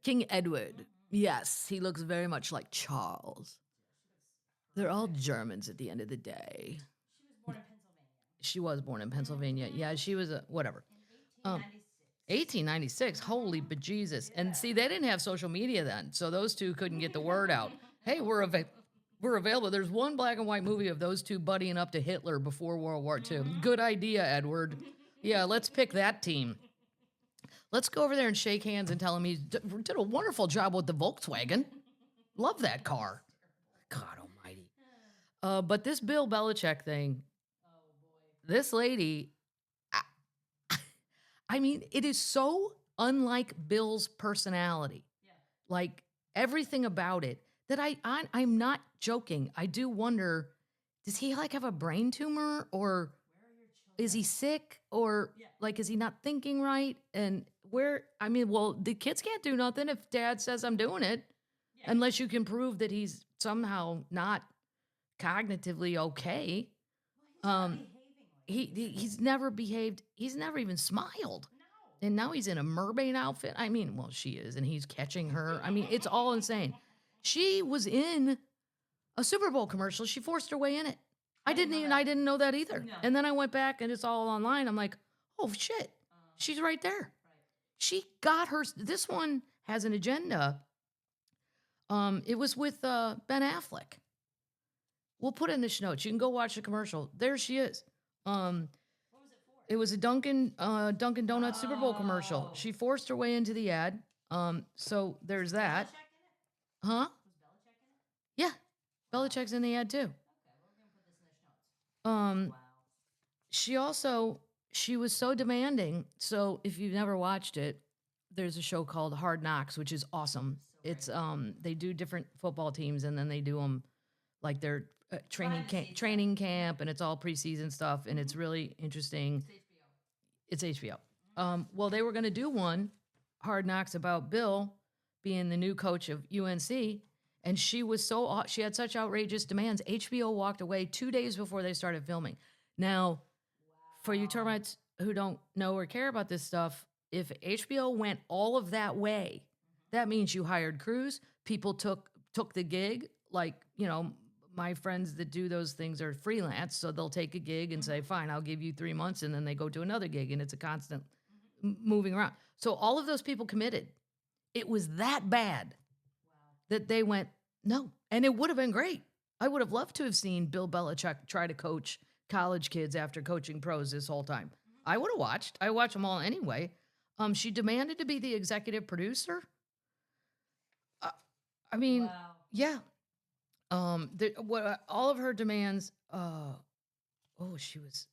Speaker 1: King Edward. Yes, he looks very much like Charles. They're all Germans at the end of the day. She was born in Pennsylvania. Yeah, she was whatever. 1896. Holy bejesus. And see, they didn't have social media then, so those two couldn't get the word out. Hey, we're available. There's one black and white movie of those two buddying up to Hitler before World War II. Good idea, Edward. Yeah, let's pick that team. Let's go over there and shake hands and tell him he did a wonderful job with the Volkswagen. Love that car. God almighty. But this Bill Belichick thing, this lady, I mean, it is so unlike Bill's personality. Like, everything about it, that I'm not joking. I do wonder, does he, like, have a brain tumor? Or is he sick? Or, like, is he not thinking right? And the kids can't do nothing if dad says I'm doing it. Unless you can prove that he's somehow not cognitively okay. He's never behaved. He's never even smiled. No. And now he's in a mermaid outfit. I mean, well, she is, and he's catching her. I mean, it's all insane. She was in a Super Bowl commercial. She forced her way in it. I didn't know that either. No. And then I went back and it's all online. I'm like, oh shit, she's right there. Right. She got her. This one has an agenda. It was with Ben Affleck. We'll put it in the show notes. You can go watch the commercial. There she is. What was it for? It was a Dunkin' Donuts Super Bowl commercial. She forced her way into the ad. So there's that. Huh? Was Belichick in it? Yeah. Belichick's in the ad too. Okay, well, we're gonna put this in the show notes. Wow. She was so demanding. So if you've never watched it, there's a show called Hard Knocks, which is awesome. So it's they do different football teams and then they do them like their training camp, and it's all preseason stuff, and it's really interesting. It's HBO. Well, they were going to do one, Hard Knocks, about Bill being the new coach of UNC, and she had such outrageous demands. HBO walked away 2 days before they started filming. Now, for you termites who don't know or care about this stuff, if HBO went all of that way, That means you hired crews. People took the gig. Like, you know, my friends that do those things are freelance, so they'll take a gig and say, fine, I'll give you 3 months, and then they go to another gig, and it's a constant moving around. So all of those people committed. It was that bad that they went, no. And it would have been great. I would have loved to have seen Bill Belichick try to coach college kids after coaching pros this whole time. I would have watched. I watch them all anyway. She demanded to be the executive producer. I mean, yeah. All of her demands. She was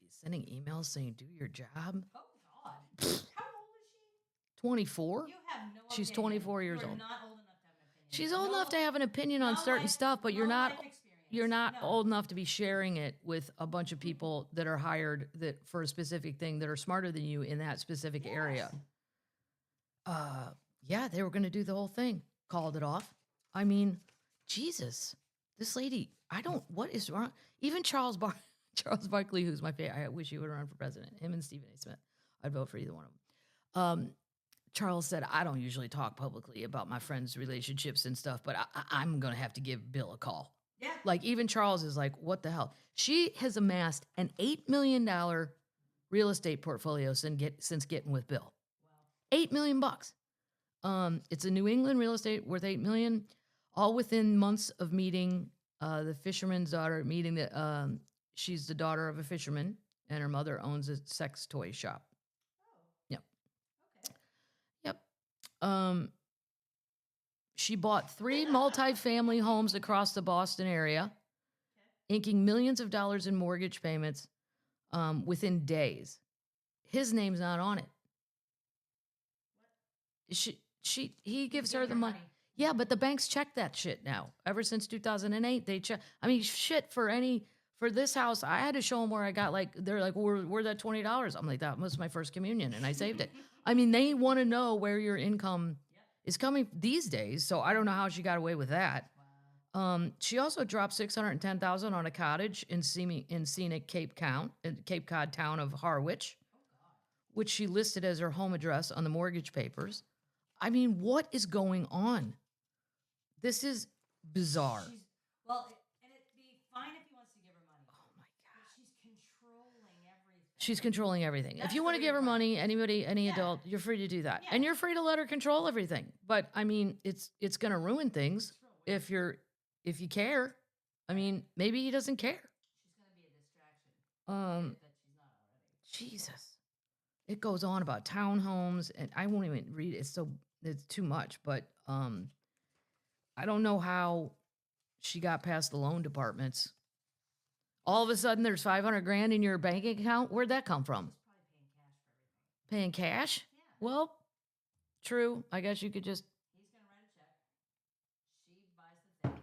Speaker 1: sending emails saying, "Do your job."
Speaker 2: Oh God! How old is she?
Speaker 1: 24.
Speaker 2: You have no.
Speaker 1: She's
Speaker 2: opinion.
Speaker 1: 24 years
Speaker 2: You're
Speaker 1: old.
Speaker 2: not old enough to have an opinion.
Speaker 1: She's old enough to have an opinion on certain stuff, but you're not old enough to be sharing it with a bunch of people that are hired that for a specific thing that are smarter than you in that specific area. Yeah, they were going to do the whole thing. Called it off. I mean, Jesus, this lady. What is wrong? Even Charles Barkley, who's my favorite. I wish he would run for president. Him and Stephen A. Smith. I'd vote for either one of them. Charles said, I don't usually talk publicly about my friends' relationships and stuff, but I'm going to have to give Bill a call.
Speaker 2: Yeah.
Speaker 1: Like, even Charles is like, what the hell? She has amassed an $8 million real estate portfolio since getting with Bill. Wow. $8 million bucks. It's a New England real estate worth $8 million, all within months of meeting the fisherman's daughter, meeting that she's the daughter of a fisherman, and her mother owns a sex toy shop. Yep.
Speaker 2: Okay.
Speaker 1: Yep. She bought 3 multifamily homes across the Boston area, inking millions of dollars in mortgage payments within days. His name's not on it. He gives her the money. Yeah, but the banks check that shit now. Ever since 2008, they check. I mean, shit, for this house, I had to show them where I got, like, they're like, where's that $20? I'm like, that was my first communion, and I saved it. I mean, they want to know where your income is coming these days, so I don't know how she got away with that. She also dropped $610,000 on a cottage in scenic Cape Cod town of Harwich, which she listed as her home address on the mortgage papers. I mean, what is going on? This is bizarre.
Speaker 2: And it'd be fine if he wants to give her money.
Speaker 1: Oh my God.
Speaker 2: But
Speaker 1: She's controlling everything. If you want to give her money, any adult, you're free to do that. Yeah. And you're free to let her control everything. But I mean, it's going to ruin things if you care. I mean, maybe he doesn't care.
Speaker 2: She's going to be a distraction. That she's not already.
Speaker 1: Jesus. It goes on about townhomes, and I won't even read it. It's too much, but I don't know how she got past the loan departments. All of a sudden, there's $500,000 in your bank account. Where'd that come from?
Speaker 2: She's probably paying cash for everything.
Speaker 1: Paying cash?
Speaker 2: Yeah.
Speaker 1: Well, true. I guess you could just.
Speaker 2: He's going to write a check. She buys the thing.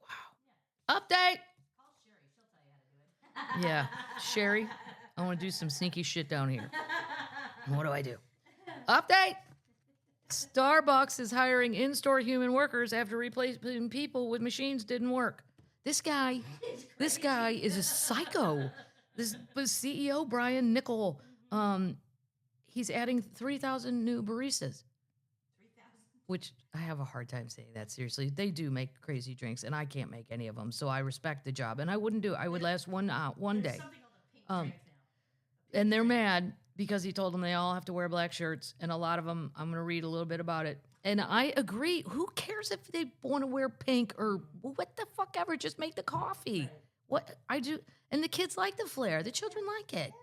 Speaker 1: Wow. Yeah. Update.
Speaker 2: Call Sherry. She'll tell you how to do it.
Speaker 1: Yeah. Sherry, I want to do some sneaky shit down here. What do I do? Update. Starbucks is hiring in-store human workers after replacing people with machines didn't work. This guy is a psycho. This was CEO Brian Nickel. He's adding 3,000 new baristas.
Speaker 2: 3,000?
Speaker 1: Which I have a hard time saying that, seriously. They do make crazy drinks, and I can't make any of them, so I respect the job. And I wouldn't do it. I would last one day.
Speaker 2: Something called the pink drinks now.
Speaker 1: And they're mad because he told them they all have to wear black shirts, and a lot of them, I'm going to read a little bit about it. And I agree. Who cares if they want to wear pink or what the fuck ever? Just make the coffee. Right. What I do, and the kids like the flair. The children like it. Yes.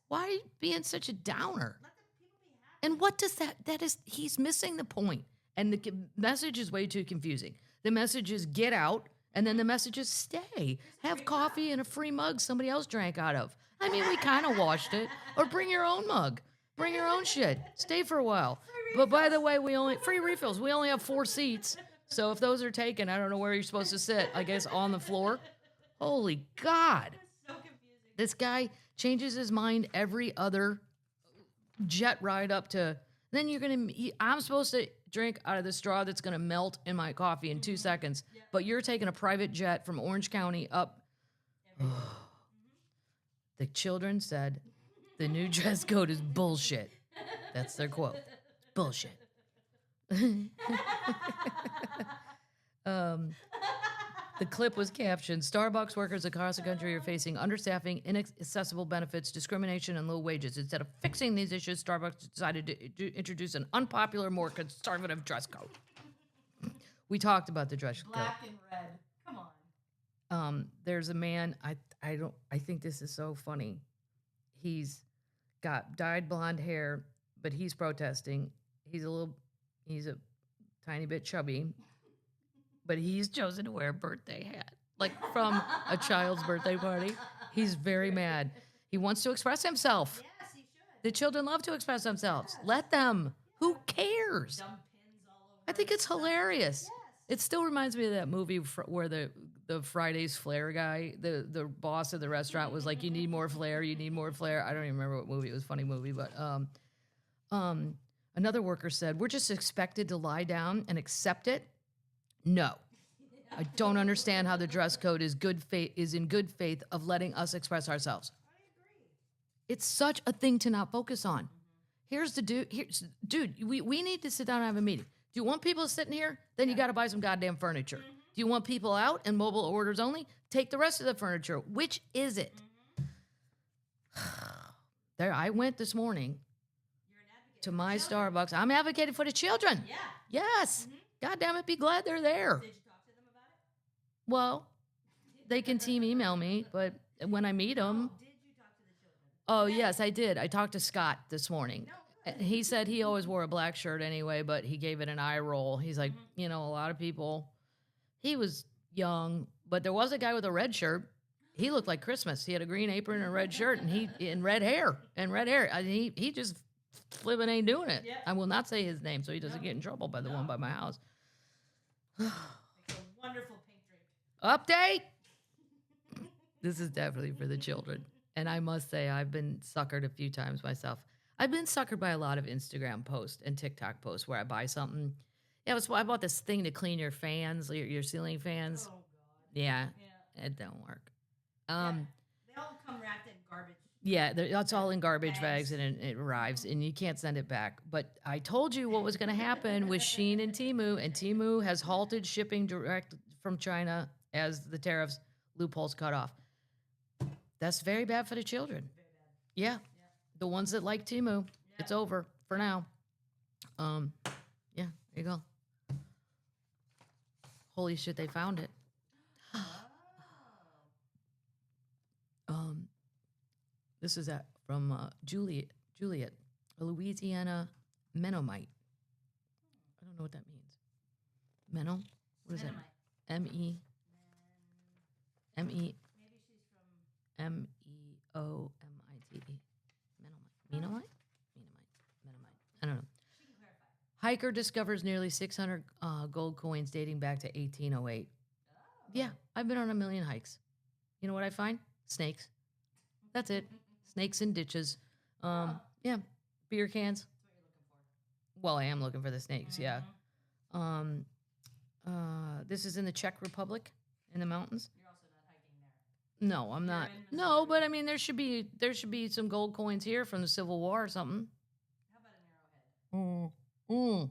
Speaker 1: Why are you being such a downer?
Speaker 2: Let the people be happy.
Speaker 1: And what does that is? He's missing the point. And the message is way too confusing. The message is get out, and then the message is stay. Have coffee in a free mug somebody else drank out of. I mean, we kind of washed it. Or bring your own mug. Bring your own shit. Stay for a while. But by the way, free refills. We only have 4 seats. So if those are taken, I don't know where you're supposed to sit. I guess on the floor. Holy God.
Speaker 2: So confusing.
Speaker 1: This guy changes his mind every other jet ride up to. Then I'm supposed to drink out of the straw that's going to melt in my coffee in 2 seconds. Yeah. But you're taking a private jet from Orange County up. The children said the new dress code is bullshit. That's their quote. Bullshit. The clip was captioned, Starbucks workers across the country are facing understaffing, inaccessible benefits, discrimination, and low wages. Instead of fixing these issues, Starbucks decided to introduce an unpopular, more conservative dress code. We talked about the dress code.
Speaker 2: Black and red. Come on.
Speaker 1: There's a man, I think this is so funny. He's got dyed blonde hair, but he's protesting. He's a tiny bit chubby, but he's chosen to wear a birthday hat, like from a child's birthday party. He's very mad. He wants to express himself.
Speaker 2: Yes, he should.
Speaker 1: The children love to express themselves. Let them. Who cares?
Speaker 2: Dumb pins all over.
Speaker 1: I think it's hilarious.
Speaker 2: Yes.
Speaker 1: It still reminds me of that movie where the Friday's Flair guy, the boss of the restaurant was like, you need more flair, you need more flair. I don't even remember what movie. It was a funny movie, but another worker said, we're just expected to lie down and accept it. No. I don't understand how the dress code is in good faith of letting us express ourselves.
Speaker 2: I agree.
Speaker 1: It's such a thing to not focus on. Here's the dude, we need to sit down and have a meeting. Do you want people sitting here? Then you got to buy some goddamn furniture. Do you want people out and mobile orders only? Take the rest of the furniture. Which is it? There, I went this morning
Speaker 2: You're an advocate
Speaker 1: to
Speaker 2: for
Speaker 1: my
Speaker 2: children.
Speaker 1: Starbucks. I'm advocating for the children.
Speaker 2: Yeah.
Speaker 1: Yes. God damn it, be glad they're there.
Speaker 2: Did you talk to them about it?
Speaker 1: Well, they can team email me, but when I meet them,
Speaker 2: Did you talk to the children?
Speaker 1: oh, yes, I did. I talked to Scott this morning.
Speaker 2: No,
Speaker 1: And he said he always wore a black shirt anyway, but he gave it an eye roll. He's like, a lot of people. He was young, but there was a guy with a red shirt. He looked like Christmas. He had a green apron and a red shirt, and red hair. He just flipping ain't doing it.
Speaker 2: Yeah.
Speaker 1: I will not say his name so he doesn't get in trouble by the one by my house.
Speaker 2: Makes a wonderful pink drink.
Speaker 1: Update. This is definitely for the children. And I must say, I've been suckered a few times myself. I've been suckered by a lot of Instagram posts and TikTok posts where I buy something. Yeah, I bought this thing to clean your fans, your ceiling fans.
Speaker 2: Oh, God.
Speaker 1: Yeah,
Speaker 2: Yeah.
Speaker 1: it don't work.
Speaker 2: They all come wrapped in garbage.
Speaker 1: Yeah, that's all in garbage bags and it arrives and you can't send it back. But I told you what was going to happen with Shein and Temu has halted shipping direct from China as the tariffs loopholes cut off. That's very bad for the children.
Speaker 2: Very bad.
Speaker 1: Yeah. The ones that like Temu, it's over for now. Yeah, there you go. Holy shit, they found it. This is from Juliet, a Louisiana Mennonite. I don't know what that means. Menno? What is that? M-E? M-E?
Speaker 2: Maybe she's from...
Speaker 1: M-E-O-M-I-T-E. Mennonite? I don't know.
Speaker 2: She can clarify.
Speaker 1: Hiker discovers nearly 600 gold coins dating back to 1808.
Speaker 2: Oh.
Speaker 1: Yeah, I've been on a million hikes. You know what I find? Snakes. That's it. Snakes in ditches. Yeah, beer cans.
Speaker 2: That's what you're looking for.
Speaker 1: Well, I am looking for the snakes, yeah. This is in the Czech Republic, in the mountains.
Speaker 2: You're also not hiking there.
Speaker 1: No, I'm not.
Speaker 2: in
Speaker 1: No, but I mean, there should be some gold coins here from the Civil War or something.
Speaker 2: How about an arrowhead?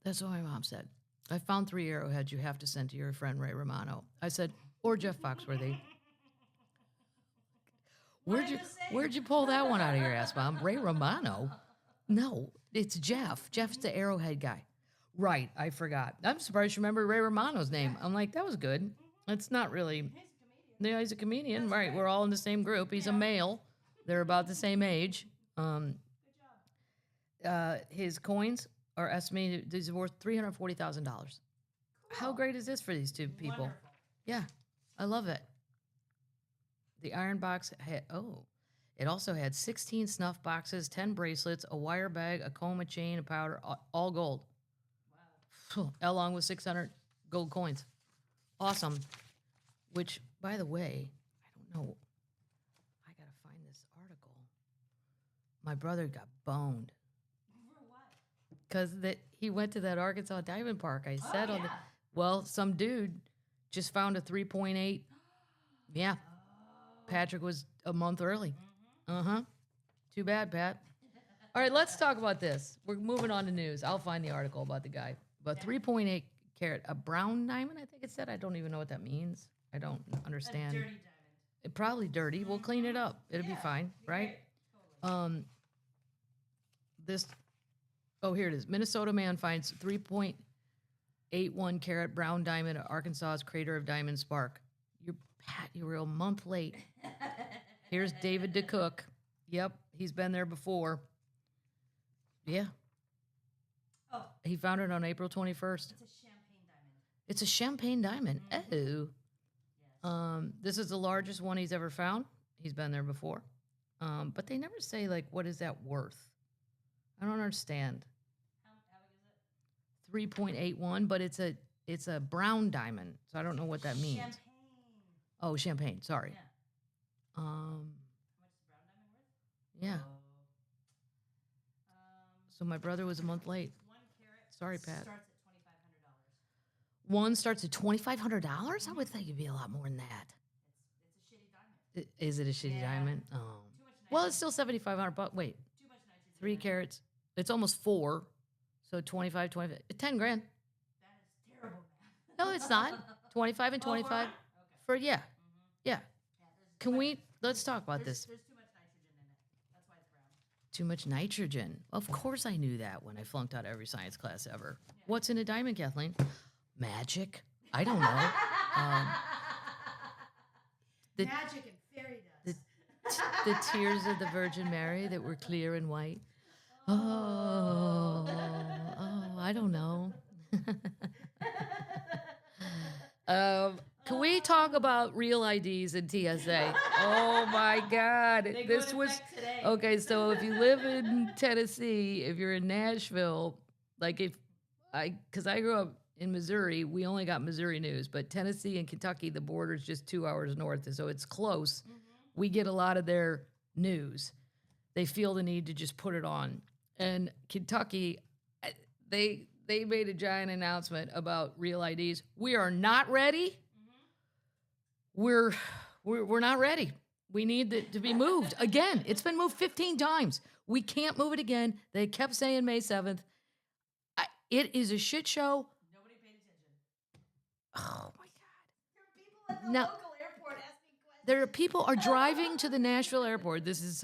Speaker 1: That's what my mom said. I found 3 arrowheads you have to send to your friend Ray Romano. I said, or Jeff Foxworthy. Where'd you pull that one out of your ass, Mom? Ray Romano? No, it's Jeff. Jeff's the arrowhead guy. Right, I forgot. I'm surprised you remember Ray Romano's name. I'm like, that was good. It's not really.
Speaker 2: He's a comedian.
Speaker 1: Yeah, he's a comedian.
Speaker 2: That's
Speaker 1: Right,
Speaker 2: right.
Speaker 1: we're all in the same group. He's a male. They're about the same age.
Speaker 2: Good job.
Speaker 1: His coins are estimated, these are worth $340,000. How great is this for these two people?
Speaker 2: Wonderful.
Speaker 1: Yeah, I love it. The iron box had, it also had 16 snuff boxes, 10 bracelets, a wire bag, a comb, a chain, a powder, all gold.
Speaker 2: Wow.
Speaker 1: Along with 600 gold coins. Awesome. Which, by the way, I don't know. I got to find this article. My brother got boned
Speaker 2: For what?
Speaker 1: because he went to that Arkansas Diamond Park. I said on the,
Speaker 2: yeah.
Speaker 1: well, some dude just found a 3.8. Yeah. Patrick was a month early. Uh-huh. Too bad, Pat. All right, let's talk about this. We're moving on to news. I'll find the article about the guy. But 3.8 carat, a brown diamond, I think it said. I don't even know what that means. I don't understand.
Speaker 2: A dirty diamond.
Speaker 1: It probably dirty. We'll clean it up. It'll be fine, right?
Speaker 2: Totally.
Speaker 1: This. Oh, here it is. Minnesota man finds 3.81 carat brown diamond at Arkansas's crater of Diamond Spark. Pat, you were a month late. Here's David DeCook. Yep, he's been there before. Yeah.
Speaker 2: Oh.
Speaker 1: He found it on April 21st.
Speaker 2: It's a champagne diamond.
Speaker 1: It's a champagne diamond. Oh.
Speaker 2: Yes.
Speaker 1: This is the largest one he's ever found. He's been there before. But they never say, like, what is that worth? I don't understand.
Speaker 2: How big is it?
Speaker 1: 3.81, but it's a brown diamond, so I don't know what that means.
Speaker 2: Champagne.
Speaker 1: Oh, champagne. Sorry.
Speaker 2: Yeah. How much is the brown diamond worth?
Speaker 1: Yeah.
Speaker 2: Oh.
Speaker 1: So my brother was a month late.
Speaker 2: 1 carat.
Speaker 1: Sorry, Pat.
Speaker 2: Starts at $2,500.
Speaker 1: One starts at $2,500. I would think it'd be a lot more than that.
Speaker 2: It's a shitty diamond.
Speaker 1: Is it a shitty
Speaker 2: Yeah.
Speaker 1: diamond? Oh.
Speaker 2: Too much
Speaker 1: Well, it's still $7,500. But wait,
Speaker 2: Too much nitrogen.
Speaker 1: 3 carats. It's almost 4. So 25, 10 grand.
Speaker 2: That is terrible math.
Speaker 1: No, it's not. 25 and 25
Speaker 2: Okay.
Speaker 1: for yeah.
Speaker 2: Yeah,
Speaker 1: Can let's talk about this.
Speaker 2: There's too much nitrogen in it. That's why it's brown.
Speaker 1: Too much nitrogen. Of course I knew that when I flunked out every science class ever. What's in a diamond, Kathleen? Magic? I don't know. the,
Speaker 2: Magic and fairy dust.
Speaker 1: the tears of the Virgin Mary that were clear and white. Oh, I don't know. Can we talk about real IDs and TSA? Oh my God.
Speaker 2: They go
Speaker 1: This
Speaker 2: into
Speaker 1: was
Speaker 2: effect today.
Speaker 1: okay. So if you live in Tennessee, if you're in Nashville, like because I grew up in Missouri, we only got Missouri news, but Tennessee and Kentucky, the border's just 2 hours north, so it's close. We get a lot of their news. They feel the need to just put it on. And Kentucky, they made a giant announcement about real IDs. We are not ready. We're not ready. We need it to be moved again. It's been moved 15 times. We can't move it again. They kept saying May 7th. It is a shit show.
Speaker 2: Nobody paid attention.
Speaker 1: Oh my God.
Speaker 2: There are people at the
Speaker 1: Now-
Speaker 2: local airport asking questions.
Speaker 1: There are people are driving to the Nashville airport. This is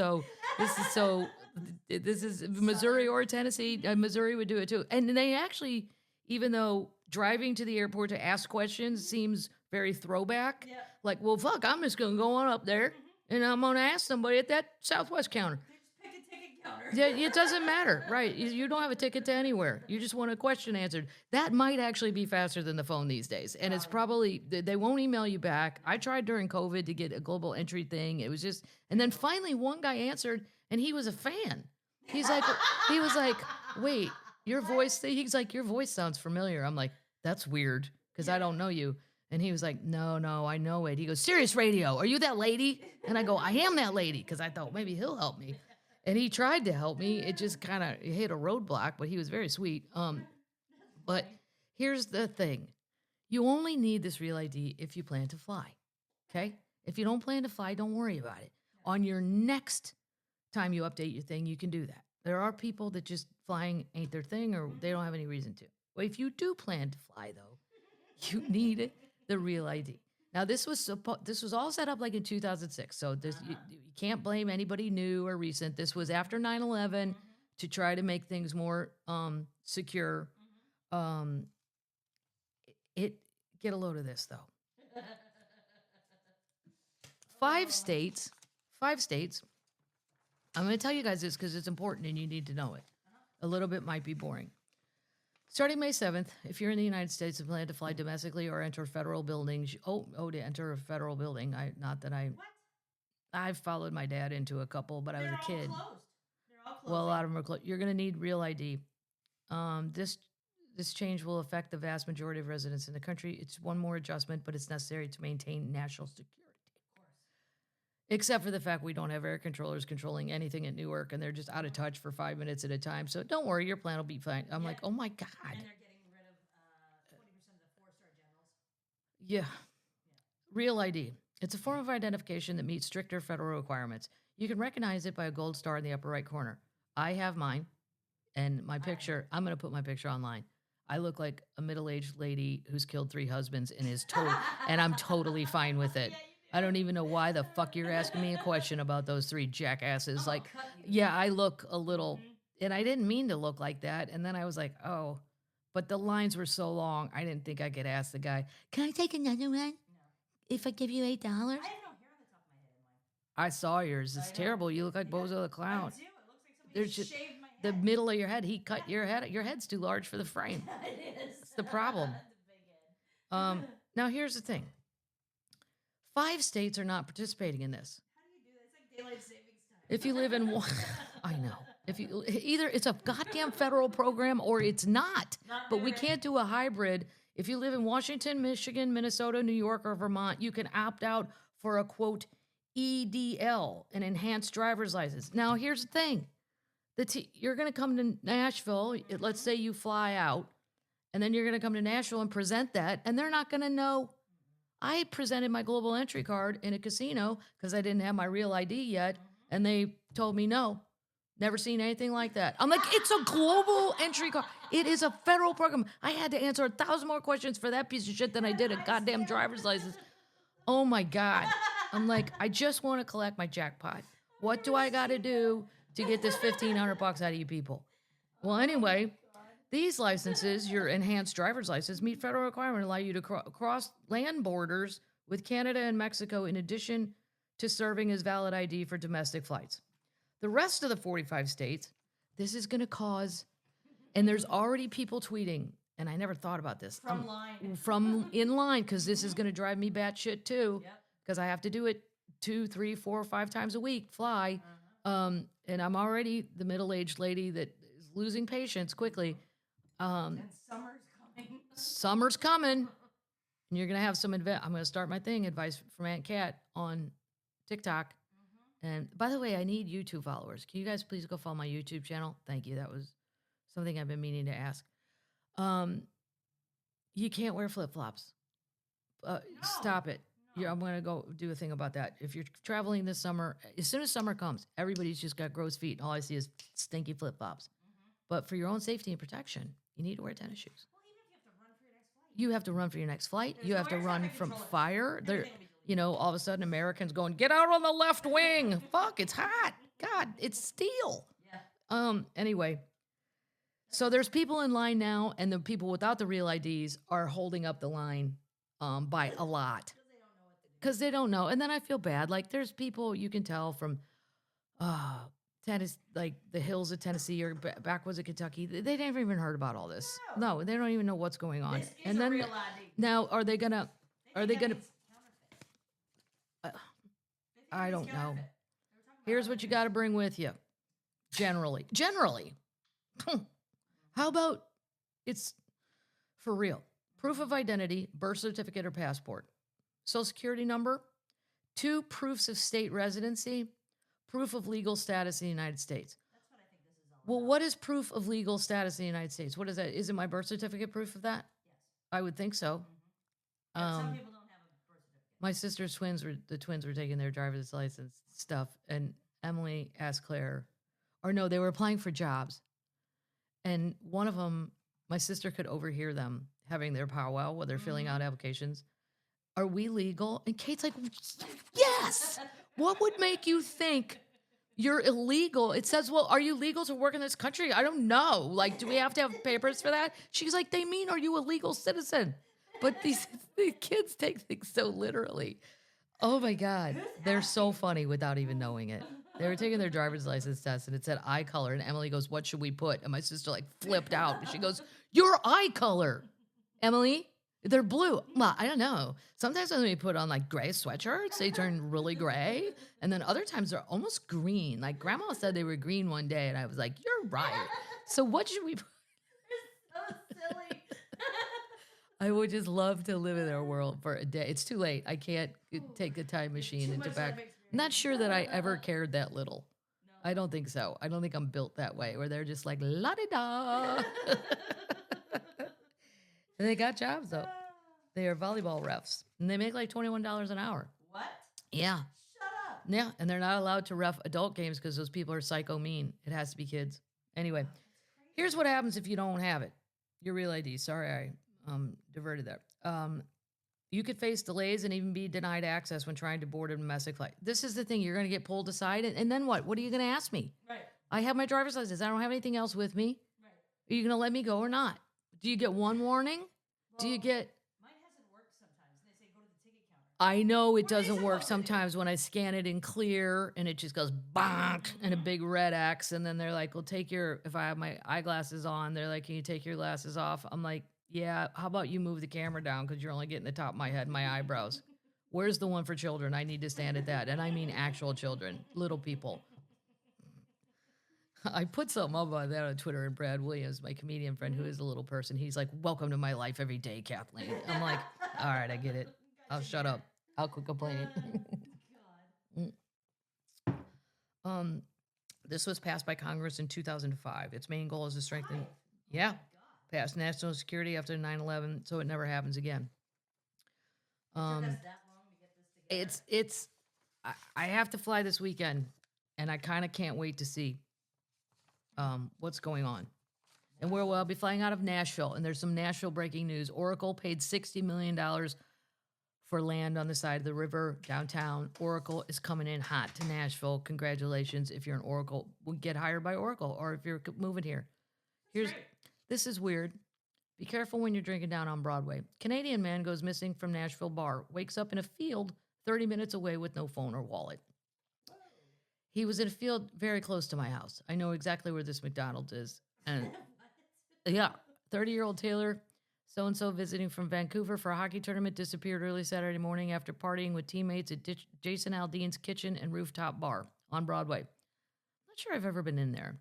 Speaker 1: Missouri or Tennessee. Missouri would do it too. And they actually, even though driving to the airport to ask questions seems very throwback,
Speaker 2: Yeah.
Speaker 1: like, well, fuck, I'm just going to go on up there and I'm going to ask somebody at that Southwest counter.
Speaker 2: They just pick a ticket counter.
Speaker 1: Yeah, it doesn't matter, right? You don't have a ticket to anywhere. You just want a question answered. That might actually be faster than the phone these days. And it's probably, they won't email you back. I tried during COVID to get a global entry thing. It was just, and then finally one guy answered and he was a fan. He was like, wait, your voice, he's like, your voice sounds familiar. I'm like, that's weird because I don't know you. And he was like, no, I know it. He goes, Sirius Radio, are you that lady? And I go, I am that lady, because I thought maybe he'll help me. And he tried to help me. It just kind of hit a roadblock, but he was very sweet. But here's the thing. You only need this real ID if you plan to fly, okay? If you don't plan to fly, don't worry about it. On your next time you update your thing, you can do that. There are people that just flying ain't their thing or they don't have any reason to. But if you do plan to fly, though, you need the real ID. Now, this was all set up like in 2006, so you can't blame anybody new or recent. This was after 9/11 to try to make things more secure. Get a load of this, though. 5 states. I'm going to tell you guys this because it's important and you need to know it. A little bit might be boring. Starting May 7th, if you're in the United States and plan to fly domestically or enter federal buildings, to enter a federal building.
Speaker 2: What?
Speaker 1: I've followed my dad into a couple, but I was a kid.
Speaker 2: They're all closed.
Speaker 1: Well, a lot of them are closed. You're going to need real ID. This change will affect the vast majority of residents in the country. It's one more adjustment, but it's necessary to maintain national security.
Speaker 2: Of course.
Speaker 1: Except for the fact we don't have air controllers controlling anything at Newark, and they're just out of touch for 5 minutes at a time. So don't worry, your plan will be fine. I'm like, oh my God.
Speaker 2: And they're getting rid of 20% of the 4-star generals.
Speaker 1: Yeah. Real ID. It's a form of identification that meets stricter federal requirements. You can recognize it by a gold star in the upper right corner. I have mine and my picture. I'm going to put my picture online. I look like a middle-aged lady who's killed 3 husbands and is total, and I'm totally fine with it. I don't even know why the fuck you're asking me a question about those 3 jackasses. Like, yeah, I look a little, and I didn't mean to look like that. And then I was like, oh, but the lines were so long, I didn't think I could ask the guy, can I take another one? No. If I give you $8? I have no hair on the top of my head in mine. I saw yours. It's terrible. You look like Bozo the Clown. I do. It looks like somebody shaved my head. The middle of your head. He cut your head. Your head's too large for the frame. It is. That's the problem. That's a big head. Now, here's the thing. 5 states are not participating in this. How do you do this? It's like daylight savings time. If you live in one, I know. If you either it's a goddamn federal program or it's not. But we can't do a hybrid. If you live in Washington, Michigan, Minnesota, New York, or Vermont, you can opt out for a quote EDL, an enhanced driver's license. Now, here's the thing. You're going to come to Nashville. Let's say you fly out, and then you're going to come to Nashville and present that, and they're not going to know. I presented my global entry card in a casino because I didn't have my real ID yet, and they told me no. Never seen anything like that. I'm like, it's a global entry card. It is a federal program. I had to answer 1,000 more questions for that piece of shit than I did a goddamn driver's license. Oh my God. I'm like, I just want to collect my jackpot. What do I got to do to get this $1,500 out of you people? Well, anyway, these licenses, your enhanced driver's license, meet federal requirement, allow you to cross land borders with Canada and Mexico in addition to serving as valid ID for domestic flights. The rest of the 45 states, this is going to cause, and there's already people tweeting, and I never thought about this. From in line, because this is going to drive me batshit too, because I have to do it 2, 3, 4, 5 times a week, fly. And I'm already the middle-aged lady that is losing patience quickly. And summer's coming. Summer's coming. And you're going to have some, I'm going to start my thing, advice from Aunt Cat on TikTok. And by the way, I need YouTube followers. Can you guys please go follow my YouTube channel? Thank you. That was something I've been meaning to ask. You can't wear flip-flops. No. Stop it. No. I'm going to go do a thing about that. If you're traveling this summer, as soon as summer comes, everybody's just got gross feet. And all I see is stinky flip-flops. But for your own safety and protection, you need to wear tennis shoes. Well, even if you have to run for your next flight. You have to run from fire. You know, all of a sudden Americans going, get out on the left wing. Fuck, it's hot. God, it's steel. Yeah. Anyway, so there's people in line now, and the people without the real IDs are holding up the line by a lot. Because they don't know. And then I feel bad. Like, there's people you can tell from Tennessee, like the hills of Tennessee or backwoods of Kentucky. They never even heard about all this. No, they don't even know what's going on. This is a real ID. Now, are they gonna? I don't know. Here's what you got to bring with you. Generally. How about it's for real? Proof of identity, birth certificate or passport, social security number, 2 proofs of state residency, proof of legal status in the United States. That's what I think this is all about. Well, what is proof of legal status in the United States? What is that? Is it my birth certificate proof of that? Yes. I would think so. Some people don't have a birth certificate. My sister's twins were taking their driver's license stuff, and Emily asked Claire, or no, they were applying for jobs, and one of them, my sister could overhear them having their powwow while they're filling out applications. Are we legal? And Kate's like, yes. What would make you think you're illegal? It says, well, are you legal to work in this country? I don't know. Like, do we have to have papers for that? She's like, they mean, are you a legal citizen? But the kids take things so literally. Oh my God. They're so funny without even knowing it. They were taking their driver's license test and it said eye color. And Emily goes, what should we put? And my sister like flipped out. And she goes, your eye color. Emily, they're blue. Well, I don't know. Sometimes when we put on like gray sweatshirts, they turn really gray. And then other times they're almost green. Like grandma said they were green one day. And I was like, you're right. So what should we put? You're so silly. I would just love to live in their world for a day. It's too late. I can't take a time machine into back. I'm not sure that I ever cared that little. No. I don't think so. I don't think I'm built that way, where they're just like, la-di-da. And they got jobs, though. They are volleyball refs. And they make like $21 an hour. What? Yeah. Shut up. Yeah, and they're not allowed to ref adult games because those people are psycho mean. It has to be kids. Anyway, here's what happens if you don't have it. Your real ID. Sorry, I diverted that. You could face delays and even be denied access when trying to board a domestic flight. This is the thing. You're going to get pulled aside. And then what? What are you going to ask me?
Speaker 2: Right.
Speaker 1: I have my driver's license. I don't have anything else with me.
Speaker 2: Right.
Speaker 1: Are you going to let me go or not? Do you get one warning? Do you get...
Speaker 2: Mine hasn't worked sometimes. They say go to the ticket counter.
Speaker 1: I know it doesn't work sometimes when I scan it in clear and it just goes bonk and a big red X. And then they're like, well, take your... If I have my eyeglasses on, they're like, can you take your glasses off? I'm like, yeah, how about you move the camera down because you're only getting the top of my head and my eyebrows. Where's the one for children? I need to stand at that. And I mean actual children, little people. I put something up on that on Twitter, and Brad Williams, my comedian friend who is a little person, he's like, welcome to my life every day, Kathleen. I'm like, all right, I get it. I'll shut up. I'll quit complaining. This was passed by Congress in 2005. Its main goal is to strengthen... Yeah. Passed national security after 9/11, so it never happens again.
Speaker 2: It took us that long to get this together.
Speaker 1: I have to fly this weekend, and I kind of can't wait to see what's going on. And I'll be flying out of Nashville, and there's some Nashville breaking news. Oracle paid $60 million for land on the side of the river downtown. Oracle is coming in hot to Nashville. Congratulations if you're an Oracle. Get hired by Oracle, or if you're moving here. This is weird. Be careful when you're drinking down on Broadway. Canadian man goes missing from Nashville bar. Wakes up in a field 30 minutes away with no phone or wallet. He was in a field very close to my house. I know exactly where this McDonald's is. And yeah, 30-year-old Taylor, so-and-so visiting from Vancouver for a hockey tournament, disappeared early Saturday morning after partying with teammates at Jason Aldean's Kitchen and Rooftop Bar on Broadway. Not sure I've ever been in there.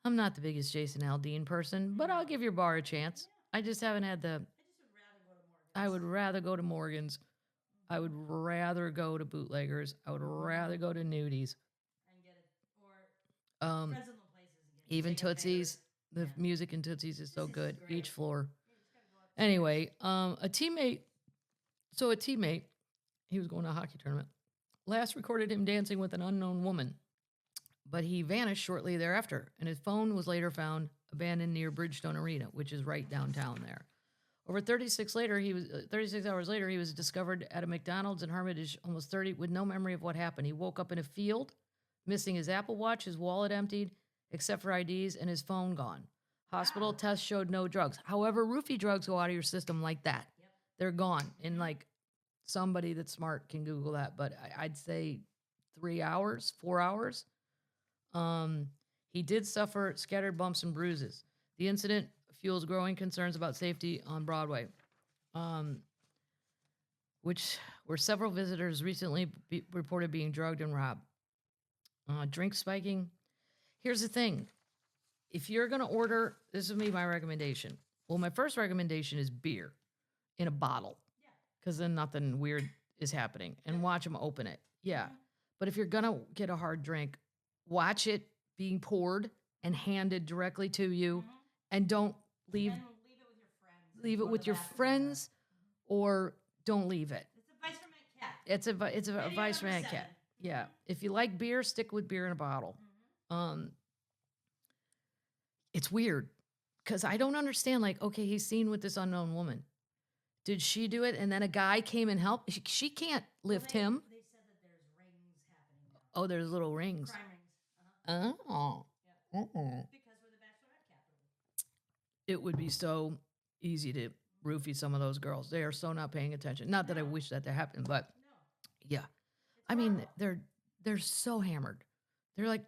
Speaker 1: I'm not the biggest Jason Aldean person, but I'll give your bar a chance. I just haven't had I would rather go to Morgan's. I would rather go to Bootleggers. I would rather go to Nudies.
Speaker 2: And get it, or friends in the places.
Speaker 1: Even Tootsie's. The music in Tootsie's is so good. Each floor. Anyway, a teammate, he was going to a hockey tournament, last recorded him dancing with an unknown woman. But he vanished shortly thereafter, and his phone was later found abandoned near Bridgestone Arena, which is right downtown there. Over 36 hours later, he was discovered at a McDonald's in Hermitage, almost 30, with no memory of what happened. He woke up in a field, missing his Apple Watch, his wallet emptied, except for IDs, and his phone gone. Hospital tests showed no drugs. However, roofie drugs go out of your system like that. Yep. They're gone. And like somebody that's smart can Google that, but I'd say 4 hours. He did suffer scattered bumps and bruises. The incident fuels growing concerns about safety on Broadway, which were several visitors recently reported being drugged and robbed. Drink spiking. Here's the thing. If you're going to order, this would be my recommendation. Well, my first recommendation is beer in a bottle, because then nothing weird is happening, and watch them open it. Yeah. But if you're going to get a hard drink, watch it being poured and handed directly to you, and don't leave it with your friends. Leave it with your friends, or don't leave it. It's advice from Cat. It's advice from Cat. Yeah. If you like beer, stick with beer in a bottle. It's weird because I don't understand. Like, okay, he's seen with this unknown woman. Did she do it? And then a guy came and helped. She can't lift him.
Speaker 2: They said that there's rings happening now.
Speaker 1: Oh, there's little rings.
Speaker 2: Crime rings.
Speaker 1: Oh.
Speaker 2: Yeah. Because we're the Bachelorette capital.
Speaker 1: It would be so easy to roofie some of those girls. They are so not paying attention. Not that I wish that to happen, but yeah. I mean, they're so hammered. They're like,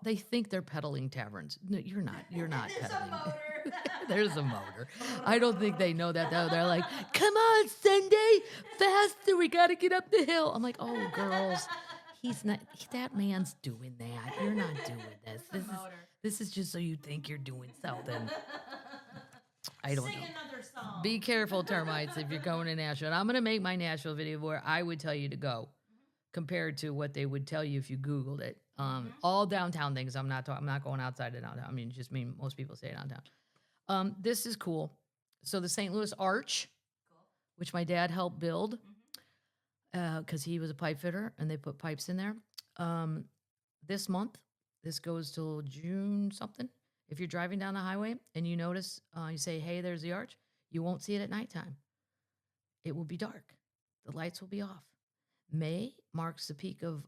Speaker 1: they think they're peddling taverns. No, you're not. You're not peddling.
Speaker 2: There's a motor.
Speaker 1: There's a motor. I don't think they know that, though. They're like, come on, Sunday, faster. We got to get up the hill. I'm like, oh, girls, he's not. That man's doing that. You're not doing this. This is just so you think you're doing something. I don't know.
Speaker 2: Sing another song.
Speaker 1: Be careful, termites, if you're going to Nashville. And I'm going to make my Nashville video where I would tell you to go compared to what they would tell you if you Googled it. All downtown things. I'm not going outside of downtown. I mean, just mean most people say downtown. This is cool. So the St. Louis Arch, which my dad helped build, because he was a pipe fitter and they put pipes in there. This month, this goes till June something. If you're driving down the highway and you notice, you say, hey, there's the arch, you won't see it at nighttime. It will be dark. The lights will be off. May marks the peak of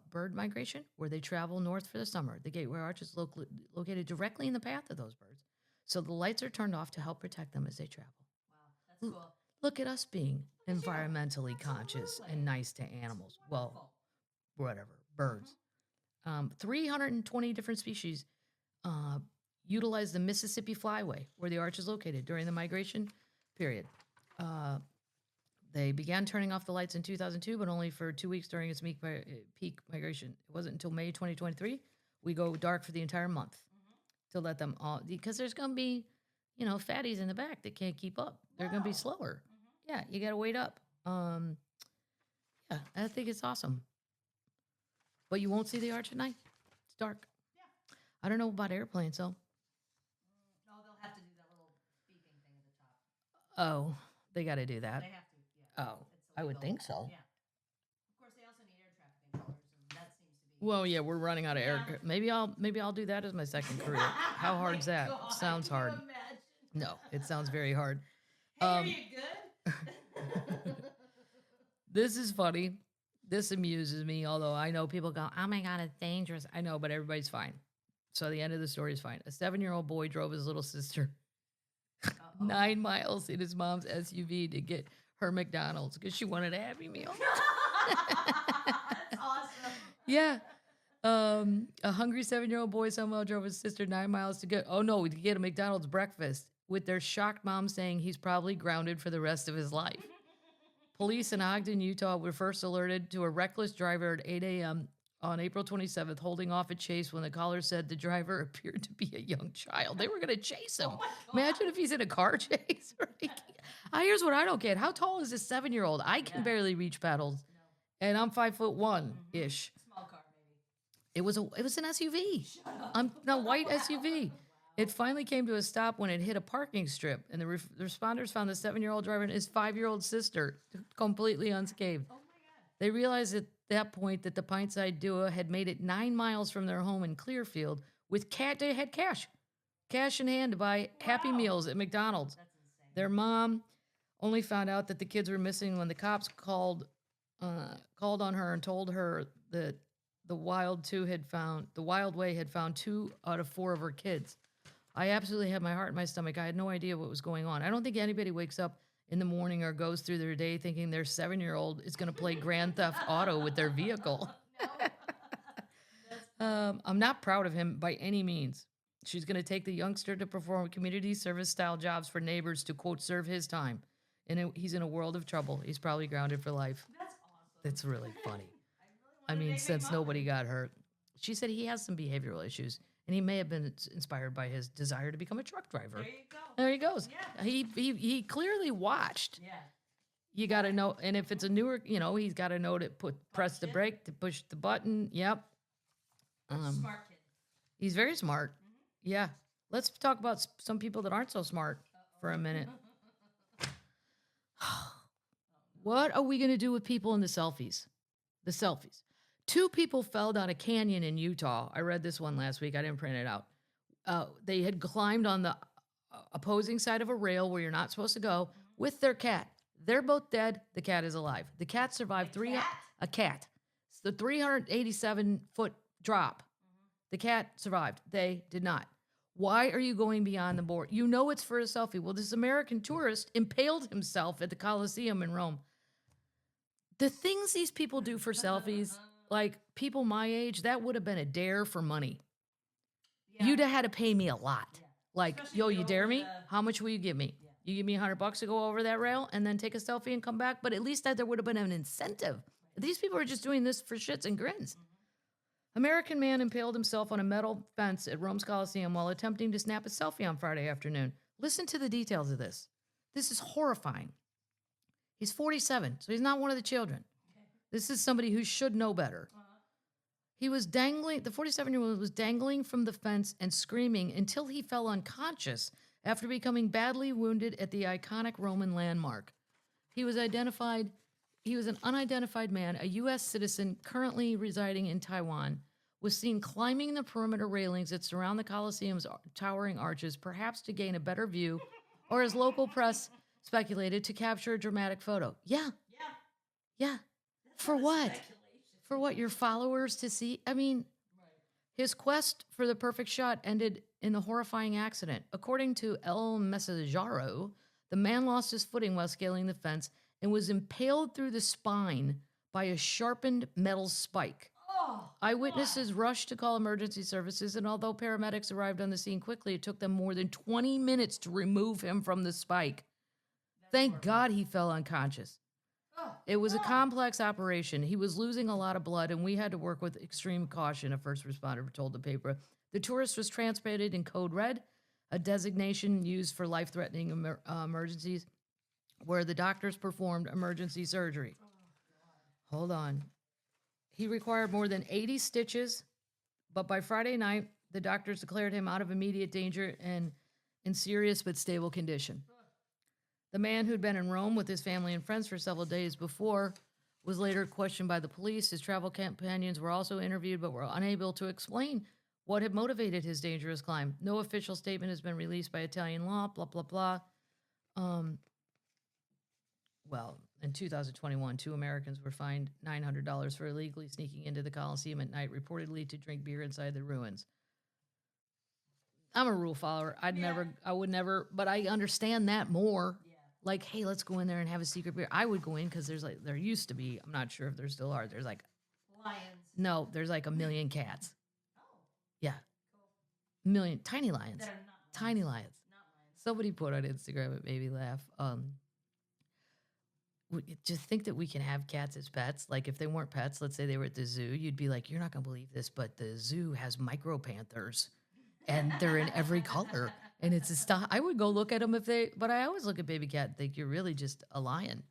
Speaker 1: bird migration, where they travel north for the summer. The Gateway Arch is located directly in the path of those birds. So the lights are turned off to help protect them as they travel.
Speaker 2: Wow, that's cool.
Speaker 1: Look at us being environmentally conscious and nice to animals. Well, whatever, birds. 320 different species utilize the Mississippi Flyway, where the arch is located, during the migration period. They began turning off the lights in 2002, but only for 2 weeks during its peak migration. It wasn't until May 2023 we go dark for the entire month to let them all, because there's going to be, fatties in the back that can't keep up. They're going to be slower. Yeah, you got to wait up. Yeah, I think it's awesome. But you won't see the arch at night. It's dark.
Speaker 2: Yeah.
Speaker 1: I don't know about airplanes, though.
Speaker 2: No, they'll have to do that little beeping thing at the top.
Speaker 1: Oh, they got to do that.
Speaker 2: They have to, yeah.
Speaker 1: Oh, I would think so.
Speaker 2: Yeah. Of course, they also need air traffic controllers, and that seems to be.
Speaker 1: Well, yeah, we're running out of air. Maybe I'll do that as my second career. How hard's that?
Speaker 2: God,
Speaker 1: Sounds
Speaker 2: can you
Speaker 1: hard.
Speaker 2: imagine?
Speaker 1: No, it sounds very hard.
Speaker 2: Hey, are you good?
Speaker 1: This is funny. This amuses me, although I know people go, oh my God, it's dangerous. I know, but everybody's fine. So the end of the story is fine. A 7-year-old boy drove his little sister 9 miles in his mom's SUV to get her McDonald's because she wanted a Happy Meal.
Speaker 2: That's awesome.
Speaker 1: Yeah. A hungry 7-year-old boy somehow drove his sister 9 miles to get a McDonald's breakfast, with their shocked mom saying he's probably grounded for the rest of his life. Police in Ogden, Utah were first alerted to a reckless driver at 8 a.m. on April 27th, holding off a chase when the caller said the driver appeared to be a young child. They were going to chase him. Imagine if he's in a car chase. Right? Here's what I don't get. How tall is this 7-year-old? I can barely reach pedals. No. And I'm 5'1"-ish.
Speaker 2: Small car, maybe.
Speaker 1: It was an SUV. A white SUV. It finally came to a stop when it hit a parking strip, and the responders found the 7-year-old driver and his 5-year-old sister completely unscathed. Oh my God. They realized at that point that the Pintside duo had made it 9 miles from their home in Clearfield with they had cash in hand to buy Happy Meals at McDonald's. That's insane. Their mom only found out that the kids were missing when the cops called on her and told her that the Wild Way had found 2 out of 4 of her kids. I absolutely had my heart in my stomach. I had no idea what was going on. I don't think anybody wakes up in the morning or goes through their day thinking their 7-year-old is going to play Grand Theft Auto with their vehicle. I'm not proud of him by any means. She's going to take the youngster to perform community service style jobs for neighbors to, quote, serve his time. And he's in a world of trouble. He's probably grounded for life.
Speaker 2: That's awesome.
Speaker 1: That's really funny. I mean, since nobody got hurt. She said he has some behavioral issues. And he may have been inspired by his desire to become a truck driver.
Speaker 2: There you go.
Speaker 1: There he goes.
Speaker 2: Yeah.
Speaker 1: He clearly watched.
Speaker 2: Yeah.
Speaker 1: You got to know, and if it's a newer, he's got to know to press the brake, to push the button. Yep.
Speaker 2: Smart kid.
Speaker 1: He's very smart. Mm-hmm. Yeah. Let's talk about some people that aren't so smart for a minute. What are we going to do with people in the selfies? The selfies. 2 people fell down a canyon in Utah. I read this one last week. I didn't print it out. They had climbed on the opposing side of a rail where you're not supposed to go with their cat. They're both dead. The cat is alive. The cat survived a cat. It's the 387-foot drop. The cat survived. They did not. Why are you going beyond the board? You know it's for a selfie. Well, this American tourist impaled himself at the Colosseum in Rome. The things these people do for selfies, like people my age, that would have been a dare for money. Yeah. You'd have had to pay me a lot. Yeah. Like, especially you dare me? How much will you give me? Yeah. You give me $100 to go over that rail and then take a selfie and come back? But at least there would have been an incentive. These people are just doing this for shits and grins. Mm-hmm. American man impaled himself on a metal fence at Rome's Colosseum while attempting to snap a selfie on Friday afternoon. Listen to the details of this. This is horrifying. He's 47, so he's not one of the children. Okay. This is somebody who should know better. He was dangling, the 47-year-old was dangling from the fence and screaming until he fell unconscious after becoming badly wounded at the iconic Roman landmark. He was identified He was an unidentified man, a U.S. citizen currently residing in Taiwan, was seen climbing the perimeter railings that surround the Colosseum's towering arches, perhaps to gain a better view, or as local press speculated, to capture a dramatic photo. Yeah. Yeah. For what? For what? Your followers to see? I mean, his quest for the perfect shot ended in a horrifying accident. According to El Mensajero, the man lost his footing while scaling the fence and was impaled through the spine by a sharpened metal spike. Eyewitnesses rushed to call emergency services, and although paramedics arrived on the scene quickly, it took them more than 20 minutes to remove him from the spike. Thank God he fell unconscious. It was a complex operation. He was losing a lot of blood, and we had to work with extreme caution, a first responder told the paper. The tourist was transported in code red, a designation used for life-threatening emergencies, where the doctors performed emergency surgery. Hold on. He required more than 80 stitches, but by Friday night, the doctors declared him out of immediate danger and in serious but stable condition. The man who'd been in Rome with his family and friends for several days before was later questioned by the police. His travel companions were also interviewed, but were unable to explain what had motivated his dangerous climb. No official statement has been released by Italian law, blah, blah, blah. Well, in 2021, 2 Americans were fined $900 for illegally sneaking into the Coliseum at night, reportedly to drink beer inside the ruins. I'm a rule follower. I would never, but I understand that more.
Speaker 2: Yeah.
Speaker 1: Like, hey, let's go in there and have a secret beer. I would go in because there used to be, I'm not sure if there still are. There's like,
Speaker 2: Lions.
Speaker 1: no, there's like 1 million cats.
Speaker 2: Oh.
Speaker 1: Yeah.
Speaker 2: Cool.
Speaker 1: Million, tiny lions.
Speaker 2: That are not
Speaker 1: Tiny lions.
Speaker 2: Not lions.
Speaker 1: Somebody put on Instagram, it made me laugh. Just think that we can have cats as pets. Like if they weren't pets, let's say they were at the zoo, you'd be like, you're not going to believe this, but the zoo has micro panthers and they're in every color. And it's a style. I would go look at them but I always look at baby cat and think you're really just a lion.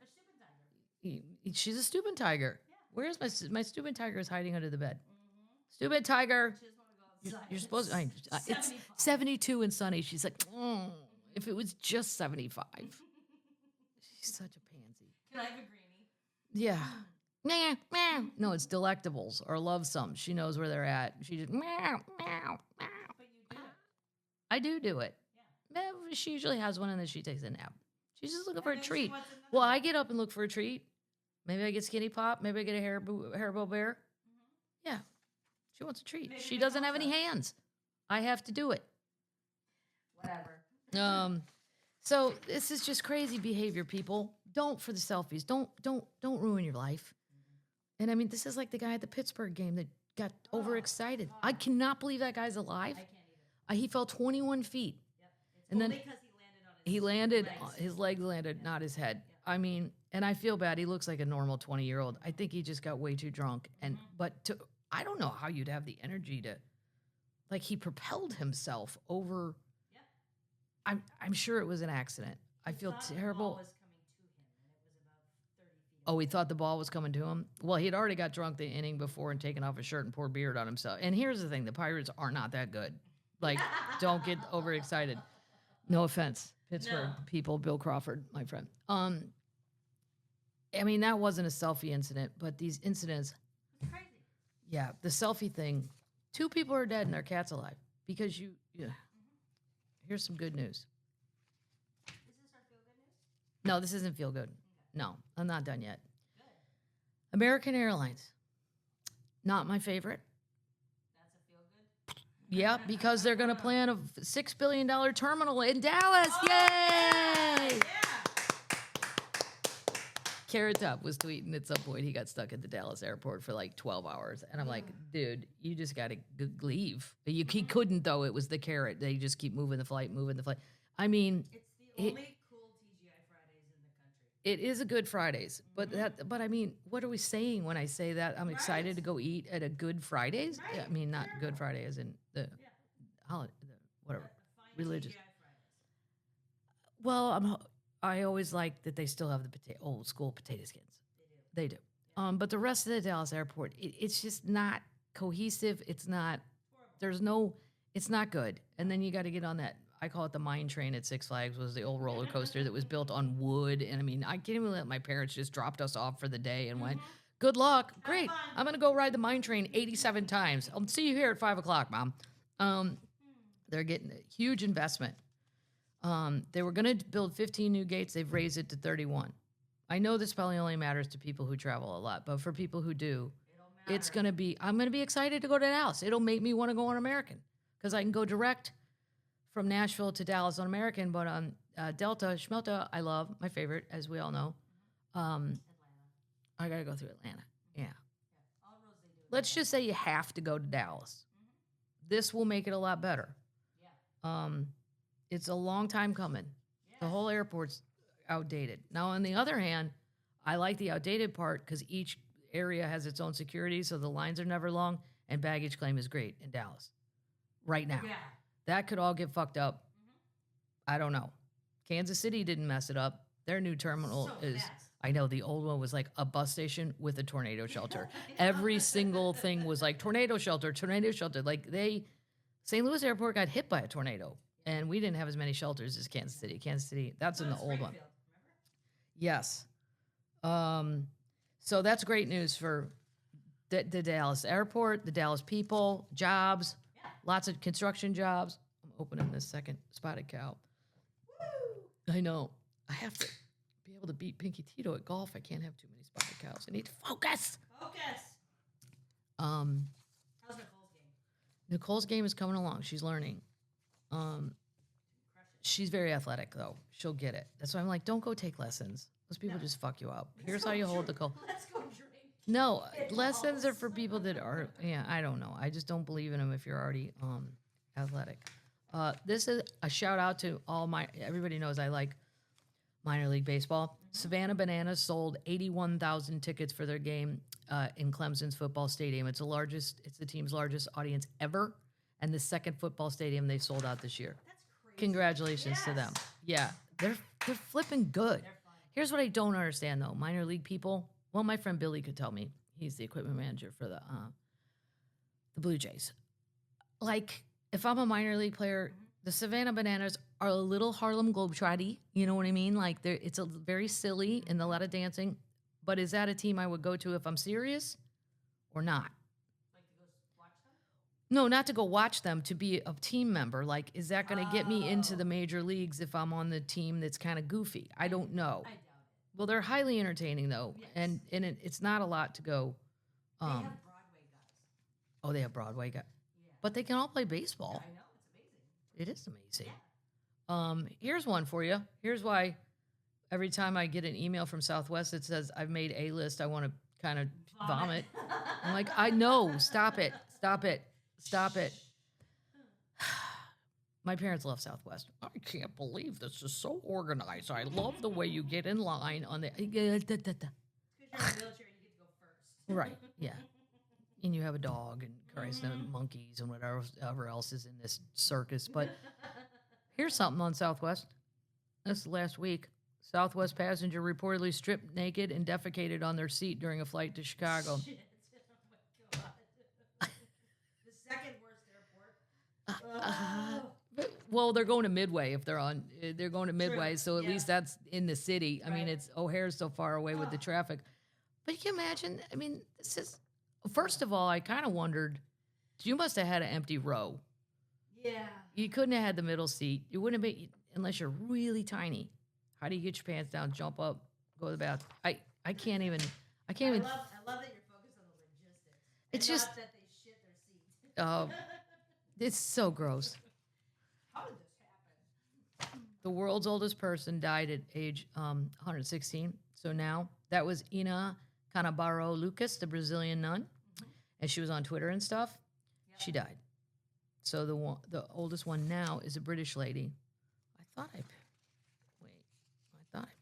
Speaker 2: A stupid tiger.
Speaker 1: She's a Steuben tiger.
Speaker 2: Yeah.
Speaker 1: Where's my Steuben tiger is hiding under the bed. Steuben tiger.
Speaker 2: She doesn't want to go outside.
Speaker 1: You're supposed to, it's
Speaker 2: 75.
Speaker 1: 72 and sunny. She's like, if it was just 75. She's such a pansy.
Speaker 2: Can I have a greenie?
Speaker 1: Yeah. Meow, meow. No, it's delectables or love some. She knows where they're at. She just meow, meow, meow.
Speaker 2: But you do it.
Speaker 1: I do it.
Speaker 2: Yeah.
Speaker 1: She usually has one and then she takes a nap. She's just looking for a
Speaker 2: then she
Speaker 1: treat.
Speaker 2: wants another
Speaker 1: Well,
Speaker 2: one.
Speaker 1: I get up and look for a treat. Maybe I get Skinny Pop. Maybe I get a Haribo Bear. Yeah. She wants a treat.
Speaker 2: Maybe
Speaker 1: She
Speaker 2: a
Speaker 1: doesn't have any
Speaker 2: salsa.
Speaker 1: hands. I have to do it.
Speaker 2: Whatever.
Speaker 1: So this is just crazy behavior, people. Don't for the selfies. Don't ruin your life. And I mean, this is like the guy at the Pittsburgh game that got overexcited. I cannot believe that guy's alive.
Speaker 2: I can't either.
Speaker 1: He fell 21 feet.
Speaker 2: Yep. It's
Speaker 1: And then
Speaker 2: only because he landed on his
Speaker 1: his legs landed, not his head. I mean, and I feel bad. He looks like a normal 20-year-old. I think he just got way too drunk. And I don't know how you'd have the energy to, like, he propelled himself over.
Speaker 2: Yep.
Speaker 1: I'm sure it was an accident. I feel
Speaker 2: Thought the
Speaker 1: terrible.
Speaker 2: ball was coming to him, and it was about 30 feet
Speaker 1: Oh, he thought the ball was coming to him? Well, he had already got drunk the inning before and taken off his shirt and poured beer on himself. And here's the thing. The Pirates are not that good. Like, don't get overexcited. No offense, Pittsburgh people, Bill Crawford, my friend. I mean, that wasn't a selfie incident, but these incidents,
Speaker 2: It's crazy.
Speaker 1: yeah, the selfie thing, 2 people are dead and their cat's alive because here's some good news.
Speaker 2: Is this our feel good news?
Speaker 1: No, this isn't feel good. No, I'm not done yet. American Airlines, not my favorite.
Speaker 2: That's a feel good.
Speaker 1: Yeah, because they're going to plan a $6 billion terminal in Dallas. Yay!
Speaker 2: Yeah.
Speaker 1: Carrot Top was tweeting at some point he got stuck at the Dallas airport for like 12 hours. And I'm like, dude, you just got to leave. He couldn't, though. It was the carrot. They just keep moving the flight. I mean,
Speaker 2: It's the only cool TGI Fridays in the country.
Speaker 1: it is a good Fridays. But I mean, what are we saying when I say that? I'm excited to go eat at a Good Fridays.
Speaker 2: Right.
Speaker 1: I mean, not Good Friday as in the holiday, whatever,
Speaker 2: Fine
Speaker 1: religious.
Speaker 2: TGI Fridays.
Speaker 1: Well, I always like that they still have the old school potato skins. They do. But the rest of the Dallas airport, it's just not cohesive. It's not. It's not good. And then you got to get on that. I call it the mine train at Six Flags, was the old roller coaster that was built on wood. And I mean, I can't even let my parents just dropped us off for the day and went, good luck. Great. I'm going to go ride the mine train 87 times. I'll see you here at 5 o'clock, Mom. They're getting a huge investment. They were going to build 15 new gates. They've raised it to 31. I know this probably only matters to people who travel a lot, but for people who do, it's going to be, I'm going to be excited to go to Dallas. It'll make me want to go on American because I can go direct from Nashville to Dallas on American, but on Delta, Schmelta, I love, my favorite, as we all know. I got to go through Atlanta. Yeah. Let's just say you have to go to Dallas. This will make it a lot better. It's a long time coming. The whole airport's outdated. Now, on the other hand, I like the outdated part because each area has its own security, so the lines are never long, and baggage claim is great in Dallas right now. That could all get fucked up. I don't know. Kansas City didn't mess it up. Their new terminal is, I know the old one was like a bus station with a tornado shelter. Every single thing was like tornado shelter, tornado shelter. Like St. Louis Airport got hit by a tornado, and we didn't have as many shelters as Kansas City. Kansas City, that's in the old one. Yes. So that's great news for the Dallas airport, the Dallas people, jobs, lots of construction jobs. I'm opening this second spotted cow. Woo! I know. I have to be able to beat Pinky Tito at golf. I can't have too many spotted cows. I need to focus. How's Nicole's game? Nicole's game is coming along. She's learning. She's very athletic, though. She'll get it. That's why I'm like, don't go take lessons. Those people just fuck you up. Here's how you hold the goal.
Speaker 2: Let's go drink.
Speaker 1: No, lessons are for people that are, I don't know. I just don't believe in them if you're already athletic. This is a shout out to everybody knows I like minor league baseball. Savannah Bananas sold 81,000 tickets for their game in Clemson's football stadium. It's the team's largest audience ever, and the second football stadium they sold out this year.
Speaker 2: That's crazy.
Speaker 1: Congratulations to them. Yeah, they're flipping good. Here's what I don't understand though, minor league people. Well, my friend Billy could tell me. He's the equipment manager for the Blue Jays. Like, if I'm a minor league player, the Savannah Bananas are a little Harlem Globetrotty. You know what I mean? Like, it's a very silly and a lot of dancing. But is that a team I would go to if I'm serious or not?
Speaker 2: Like to go watch them?
Speaker 1: No, not to go watch them, to be a team member. Like, is that going to get me into the major leagues if I'm on the team that's kind of goofy? I don't know.
Speaker 2: I doubt it.
Speaker 1: Well, they're highly entertaining, though, and it's not a lot to go.
Speaker 2: They have Broadway guys.
Speaker 1: Oh, they have Broadway guys.
Speaker 2: Yeah.
Speaker 1: But they can all play baseball.
Speaker 2: I know, it's amazing.
Speaker 1: It is amazing. Here's one for you. Here's why every time I get an email from Southwest that says I've made A-list, I want to kind of vomit. I'm like, I know. Stop it. Stop it. Stop it. My parents love Southwest. I can't believe this is so organized. I love the way you get in line on the...
Speaker 2: Because you're in a wheelchair and you get to go first.
Speaker 1: Right, yeah. And you have a dog and Christ and monkeys and whatever else is in this circus. But here's something on Southwest. This last week, Southwest passenger reportedly stripped naked and defecated on their seat during a flight to Chicago.
Speaker 2: Shit. Oh, my God. The second worst airport.
Speaker 1: Well, they're going to Midway if they're going to Midway, so at least that's in the city. I mean, it's O'Hare's so far away with the traffic. But you can imagine, I mean, this is, first of all, I kind of wondered, you must have had an empty row.
Speaker 2: Yeah.
Speaker 1: You couldn't have had the middle seat. You wouldn't have been, unless you're really tiny. How do you get your pants down, jump up, go to the bathroom? I can't even.
Speaker 2: I love that you're focused on the logistics.
Speaker 1: It's just
Speaker 2: not that they shit their seats.
Speaker 1: It's so gross.
Speaker 2: How did this happen?
Speaker 1: The world's oldest person died at age 116. So now that was Ina Canabaro Lucas, the Brazilian nun, and she was on Twitter and stuff. Yep. She died. So the oldest one now is a British lady. I thought I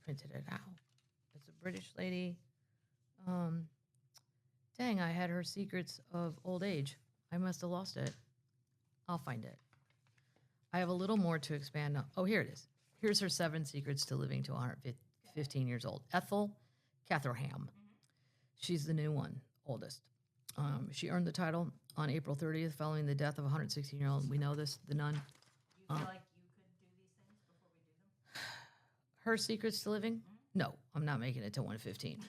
Speaker 1: printed it out. It's a British lady. Dang, I had her secrets of old age. I must have lost it. I'll find it. I have a little more to expand on. Oh, here it is. Here's her 7 secrets to living to 115 years old. Ethel Catherham. She's the new one, oldest. She earned the title on April 30th following the death of a 116-year-old. We know this, the nun.
Speaker 2: You feel like you could
Speaker 1: Her secrets to living? No, I'm not making it to 115.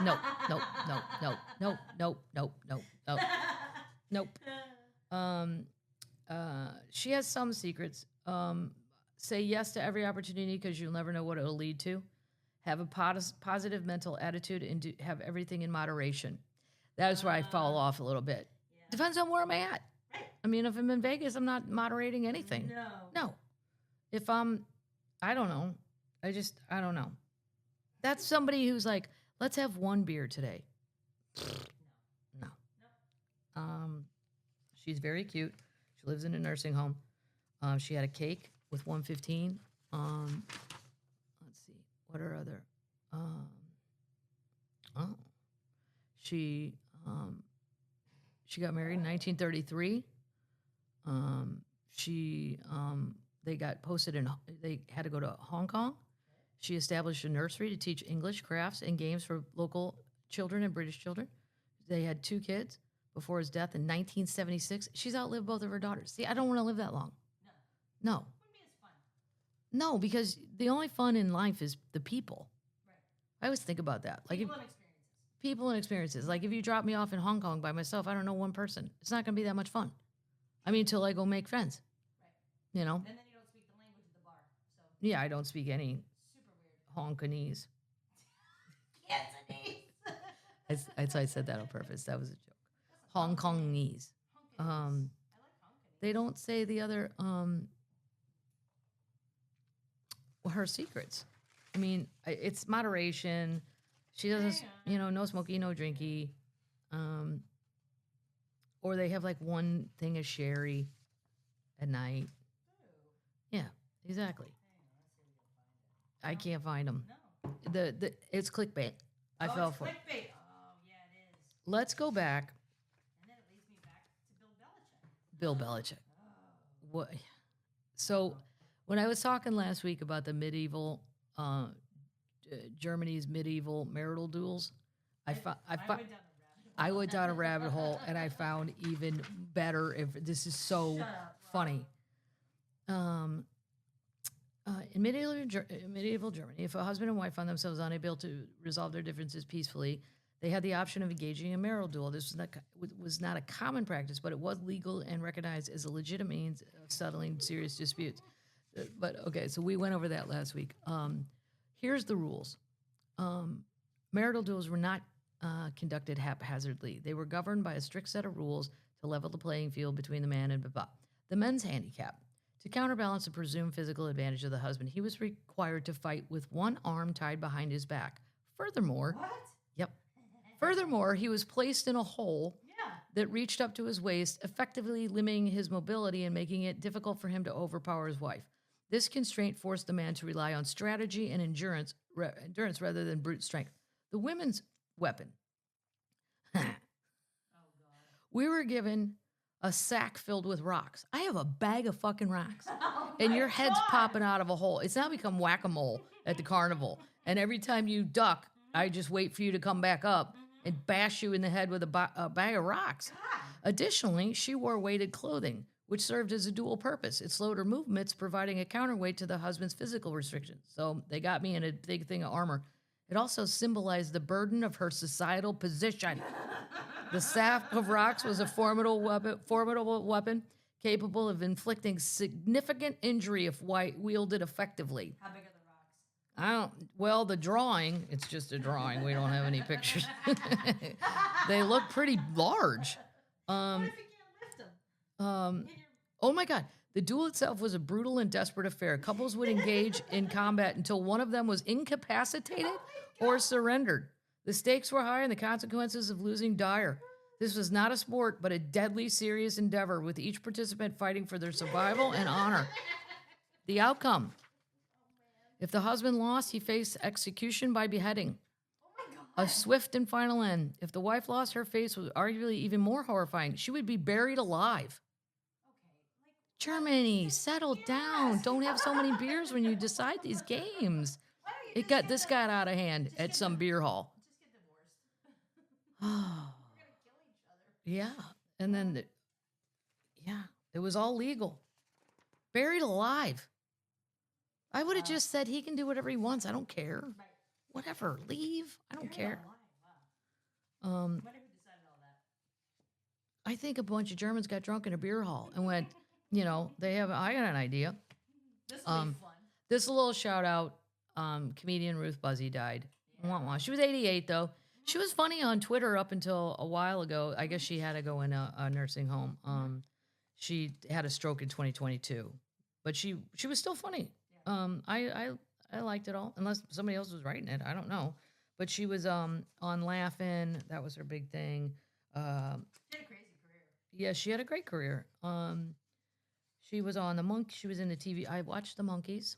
Speaker 1: Nope, nope, nope, nope, nope, nope, nope, nope, nope, nope. She has some secrets. Say yes to every opportunity because you'll never know what it'll lead to. Have a positive mental attitude and have everything in moderation. That is where I fall off a little bit.
Speaker 2: Yeah.
Speaker 1: Depends on where I'm at.
Speaker 2: Right.
Speaker 1: I mean, if I'm in Vegas, I'm not moderating anything. No. If I don't know. I don't know. That's somebody who's like, let's have one beer today. No. She's very cute. She lives in a nursing home. She had a cake with 115. Let's see. What are other? She got married in 1933. They got posted they had to go to Hong Kong. She established a nursery to teach English, crafts, and games for local children and British children. They had 2 kids before his death in 1976. She's outlived both of her daughters. See, I don't want to live that long. No.
Speaker 2: Wouldn't be as fun.
Speaker 1: No, because the only fun in life is the people.
Speaker 2: Right.
Speaker 1: I always think about that. Like
Speaker 2: People and experiences.
Speaker 1: People and experiences. Like if you drop me off in Hong Kong by myself, I don't know one person. It's not going to be that much fun. I mean, until I go make friends.
Speaker 2: Right.
Speaker 1: You know?
Speaker 2: And then you don't speak the language of the bar. So
Speaker 1: Yeah, I don't speak any
Speaker 2: super weird.
Speaker 1: Hongkonese.
Speaker 2: Cantonese.
Speaker 1: I said that on purpose. That was a joke. Hong Kongese.
Speaker 2: I like Hongkonese.
Speaker 1: They don't say the other her secrets. I mean, it's moderation. She doesn't, no smoky, no drinky. Or they have like one thing of sherry at night. Yeah, exactly. I can't find them.
Speaker 2: No.
Speaker 1: It's clickbait. I fell for it.
Speaker 2: Clickbait. Oh, yeah, it is.
Speaker 1: Let's go back.
Speaker 2: And then it leads me back to Bill Belichick.
Speaker 1: Bill Belichick. What? So when I was talking last week about the medieval, Germany's medieval marital duels, I went down a rabbit hole and I found even better. If this is so funny. In medieval Germany, if a husband and wife found themselves unable to resolve their differences peacefully, they had the option of engaging in a marital duel. This was not a common practice, but it was legal and recognized as a legitimate means of settling serious disputes. But okay, so we went over that last week. Here's the rules. Marital duels were not conducted haphazardly. They were governed by a strict set of rules to level the playing field between the man and Baba. The men's handicap. To counterbalance the presumed physical advantage of the husband, he was required to fight with one arm tied behind his back. Furthermore, he was placed in a hole that reached up to his waist, effectively limiting his mobility and making it difficult for him to overpower his wife. This constraint forced the man to rely on strategy and endurance rather than brute strength. The women's weapon. We were given a sack filled with rocks. I have a bag of fucking rocks. And your head's popping out of a hole. It's now become whack-a-mole at the carnival. And every time you duck, I just wait for you to come back up and bash you in the head with a bag of rocks. Additionally, she wore weighted clothing, which served as a dual purpose. It slowed her movements, providing a counterweight to the husband's physical restrictions. So they got me in a big thing of armor. It also symbolized the burden of her societal position. The sack of rocks was a formidable weapon capable of inflicting significant injury if wielded effectively.
Speaker 2: How big are the rocks?
Speaker 1: Well, the drawing, it's just a drawing. We don't have any pictures. They look pretty large.
Speaker 2: What if you can't lift them?
Speaker 1: Oh my God. The duel itself was a brutal and desperate affair. Couples would engage in combat until one of them was incapacitated or surrendered. The stakes were high and the consequences of losing dire. This was not a sport, but a deadly serious endeavor, with each participant fighting for their survival and honor. The outcome. If the husband lost, he faced execution by beheading. A swift and final end. If the wife lost, her fate was arguably even more horrifying. She would be buried alive. Germany, settle down. Don't have so many beers when you decide these games. This got out of hand at some beer hall.
Speaker 2: Just get divorced. We're gonna kill each other.
Speaker 1: Yeah. And then, it was all legal. Buried alive. I would have just said he can do whatever he wants. I don't care.
Speaker 2: Right.
Speaker 1: Whatever. Leave. I don't
Speaker 2: You're
Speaker 1: care.
Speaker 2: alive. Wow. I wonder who decided all that.
Speaker 1: I think a bunch of Germans got drunk in a beer hall and went, I got an idea.
Speaker 2: This will be fun.
Speaker 1: This little shout out, comedian Ruth Buzzy died. Wah, wah. She was 88 though. She was funny on Twitter up until a while ago. I guess she had to go in a nursing home. She had a stroke in 2022, but she was still funny. I liked it all, unless somebody else was writing it. I don't know, but she was on Laugh-In. That was her big thing.
Speaker 2: She had a crazy career.
Speaker 1: Yeah, she had a great career. She was on She was in the TV. I watched The Monkees.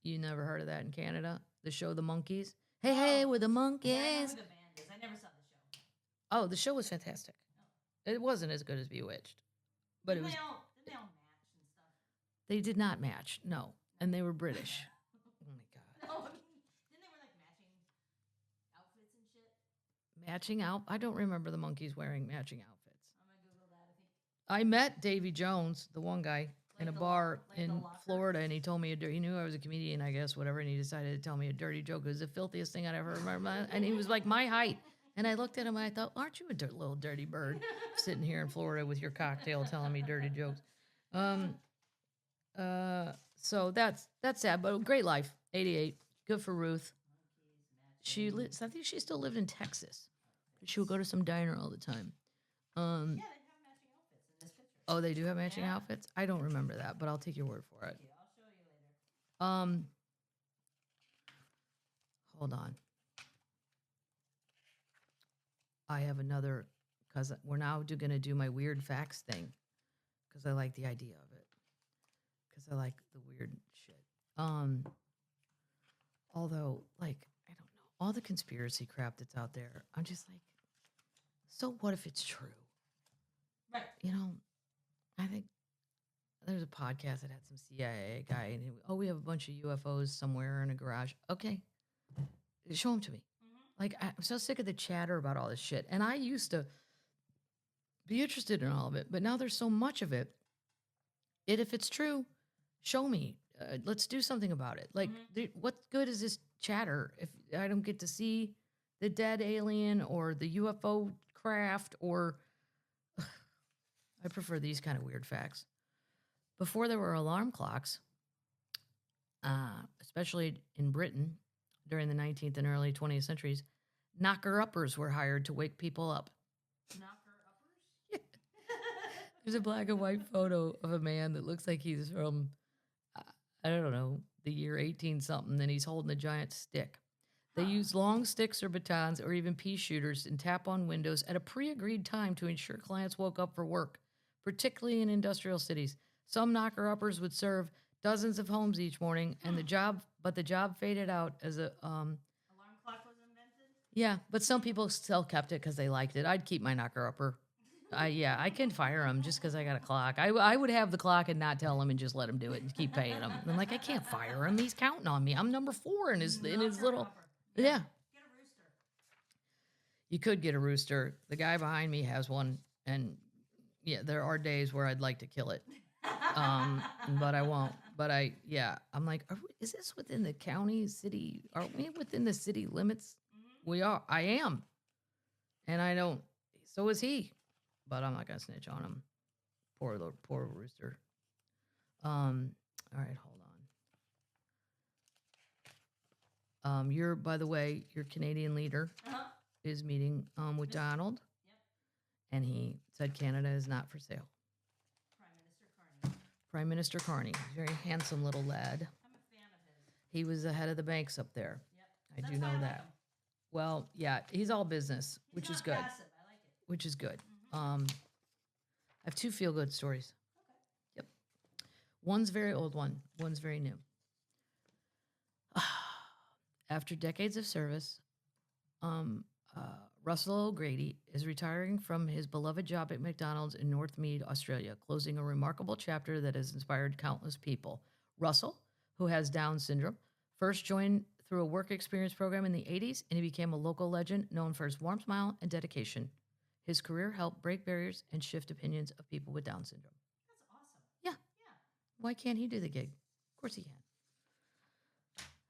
Speaker 1: You never heard of that in Canada? The show The Monkees. Hey, we're the Monkees.
Speaker 2: Yeah, I know who the band is. I never saw the show.
Speaker 1: Oh, the show was fantastic. It wasn't as good as Bewitched, but it was.
Speaker 2: Didn't they all match and stuff?
Speaker 1: They did not match, no, and they were British. Oh my god.
Speaker 2: No, I mean, didn't they wear like matching outfits and shit?
Speaker 1: Matching out? I don't remember the Monkees wearing matching outfits.
Speaker 2: I'm gonna Google that. I think.
Speaker 1: I met Davy Jones, the one guy, in a
Speaker 2: Like the
Speaker 1: bar
Speaker 2: like the
Speaker 1: in
Speaker 2: locker?
Speaker 1: Florida, and he told me he knew I was a comedian, I guess, whatever, and he decided to tell me a dirty joke. It was the filthiest thing I'd ever remember, and he was like my height. And I looked at him and I thought, aren't you a little dirty bird sitting here in Florida with your cocktail telling me dirty jokes? So that's sad, but great life. 88, good for Ruth. I think she still lived in Texas. She would go to some diner all the time.
Speaker 2: Yeah, they have matching outfits in this picture.
Speaker 1: Oh, they do have matching outfits? I don't remember that, but I'll take your word for it.
Speaker 2: Yeah, I'll show you later.
Speaker 1: Hold on. I have another, because we're now going to do my weird facts thing, because I like the idea of it, because I like the weird shit. Although, like, I don't know, all the conspiracy crap that's out there, I'm just like, so what if it's true?
Speaker 2: Right.
Speaker 1: I think there's a podcast that had some CIA guy, and we have a bunch of UFOs somewhere in a garage. Okay, show them to me. Like, I'm so sick of the chatter about all this shit. And I used to be interested in all of it, but now there's so much of it. If it's true, show me. Let's do something about it. Like, what good is this chatter if I don't get to see the dead alien or the UFO craft or... I prefer these kind of weird facts. Before there were alarm clocks, especially in Britain, during the 19th and early 20th centuries, knocker-uppers were hired to wake people up.
Speaker 2: Knocker-uppers?
Speaker 1: There's a black and white photo of a man that looks like he's from, I don't know, the year 18-something, and he's holding a giant stick. They use long sticks or batons or even pea shooters and tap on windows at a pre-agreed time to ensure clients woke up for work, particularly in industrial cities. Some knocker-uppers would serve dozens of homes each morning, and the job faded out as a
Speaker 2: Alarm clock was invented?
Speaker 1: yeah, but some people still kept it because they liked it. I'd keep my knocker-upper. I can fire him just because I got a clock. I would have the clock and not tell him and just let him do it and keep paying him. I'm like, I can't fire him. He's counting on me. I'm number 4 in his little. Yeah.
Speaker 2: Get a rooster.
Speaker 1: You could get a rooster. The guy behind me has one, and yeah, there are days where I'd like to kill it, but I won't. But I'm like, is this within the county, city? Are we within the city limits? We are. I am, and I don't. So is he, but I'm not gonna snitch on him. Poor rooster. All right, hold on. By the way, your Canadian leader is meeting with Donald.
Speaker 2: Yep.
Speaker 1: And he said Canada is not for sale. Prime Minister Carney. Very handsome little lad.
Speaker 2: I'm a fan of his.
Speaker 1: He was the head of the banks up there.
Speaker 2: Yep.
Speaker 1: I do know
Speaker 2: why I like
Speaker 1: that.
Speaker 2: him.
Speaker 1: Well, yeah, he's all business, which
Speaker 2: He's
Speaker 1: is
Speaker 2: not
Speaker 1: good.
Speaker 2: passive. I like it.
Speaker 1: Which is good. I have 2 feel-good stories.
Speaker 2: Okay.
Speaker 1: Yep. One's a very old one. One's very new. After decades of service, Russell O'Grady is retiring from his beloved job at McDonald's in Northmead, Australia, closing a remarkable chapter that has inspired countless people. Russell, who has Down syndrome, first joined through a work experience program in the 80s, and he became a local legend known for his warm smile and dedication. His career helped break barriers and shift opinions of people with Down syndrome.
Speaker 2: That's awesome.
Speaker 1: Yeah.
Speaker 2: Yeah.
Speaker 1: Why can't he do the gig? course he can.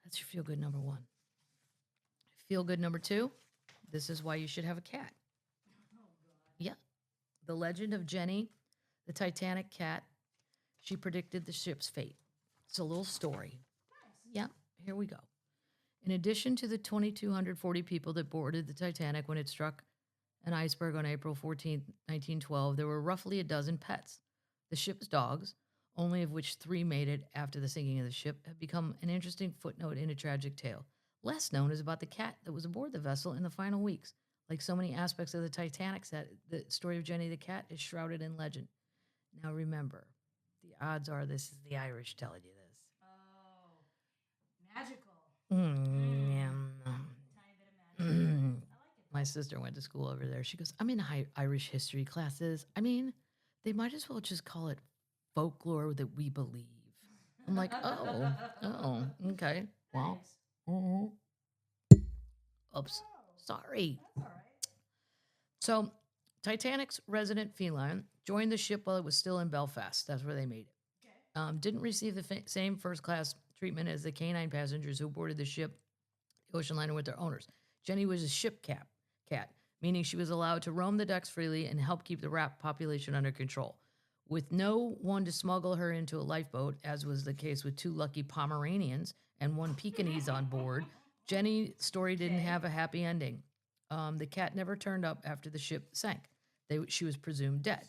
Speaker 1: That's your feel good number one. Feel good number two. This is why you should have a cat. Yeah. The legend of Jenny, the Titanic cat. She predicted the ship's fate. It's a little story. Yeah, here we go. In addition to the 2,240 people that boarded the Titanic when it struck an iceberg on April 14, 1912, there were roughly a dozen pets. The ship's dogs, only of which 3 made it after the sinking of the ship, have become an interesting footnote in a tragic tale. Less known is about the cat that was aboard the vessel in the final weeks. Like so many aspects of the Titanic set, the story of Jenny the cat is shrouded in legend. Now remember, the odds are this is the Irish telling you this.
Speaker 2: Oh, magical.
Speaker 1: Yeah.
Speaker 2: Tiny bit of magic. I like it.
Speaker 1: My sister went to school over there. She goes, I'm in Irish history classes. I mean, they might as well just call it folklore that we believe. I'm like, oh, okay. Well, oops, sorry.
Speaker 2: That's all right.
Speaker 1: So, Titanic's resident feline joined the ship while it was still in Belfast. That's where they made it.
Speaker 2: Okay.
Speaker 1: Didn't receive the same first-class treatment as the canine passengers who boarded the ship, the ocean liner with their owners. Jenny was a ship cat, meaning she was allowed to roam the decks freely and help keep the rat population under control. With no one to smuggle her into a lifeboat, as was the case with 2 lucky Pomeranians and 1 Pekingese on board, Jenny's story didn't have a happy ending. The cat never turned up after the ship sank. She was presumed dead,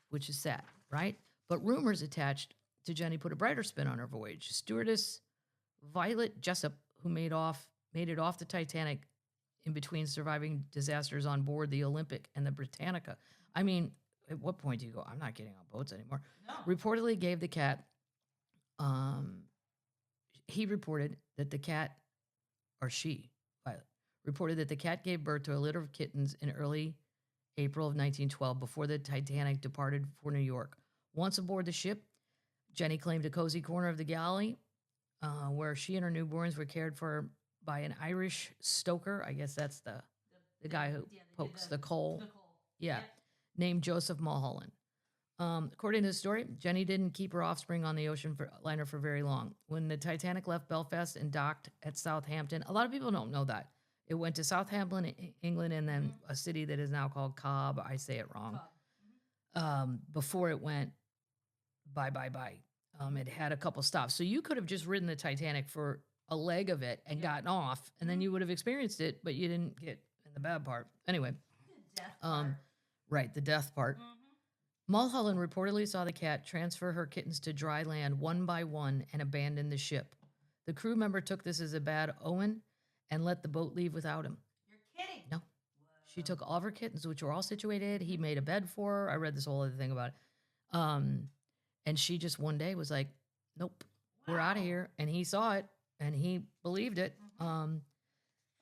Speaker 1: which is sad, right? But rumors attached to Jenny put a brighter spin on her voyage. Stewardess Violet Jessup, who made it off the Titanic in between surviving disasters on board the Olympic and the Britannica. I mean, at what point do you go, I'm not getting on boats anymore?
Speaker 2: No.
Speaker 1: Reportedly gave the cat, he reported that the cat, or she, Violet, reported that the cat gave birth to a litter of kittens in early April of 1912 before the Titanic departed for New York. Once aboard the ship, Jenny claimed a cozy corner of the galley where she and her newborns were cared for by an Irish stoker. I guess that's the guy who pokes the coal.
Speaker 2: The coal.
Speaker 1: Yeah,
Speaker 2: Yep.
Speaker 1: named Joseph Mulholland. According to the story, Jenny didn't keep her offspring on the ocean liner for very long. When the Titanic left Belfast and docked at Southampton, a lot of people don't know that. It went to Southampton, England, and then a city that is now called Cobb. I say it wrong. Before it went bye. It had a couple stops. So you could have just ridden the Titanic for a leg of it and gotten off, and then you would have experienced it, but you didn't get in the bad part. Anyway,
Speaker 2: The death part.
Speaker 1: right, the death part. Mulholland reportedly saw the cat transfer her kittens to dry land one by one and abandon the ship. The crew member took this as a bad omen and let the boat leave without him.
Speaker 2: You're kidding.
Speaker 1: No. She took all of her kittens, which were all situated. He made a bed for her. I read this whole other thing about it. And she just one day was like, nope, we're out of here. And he saw it, and he believed it.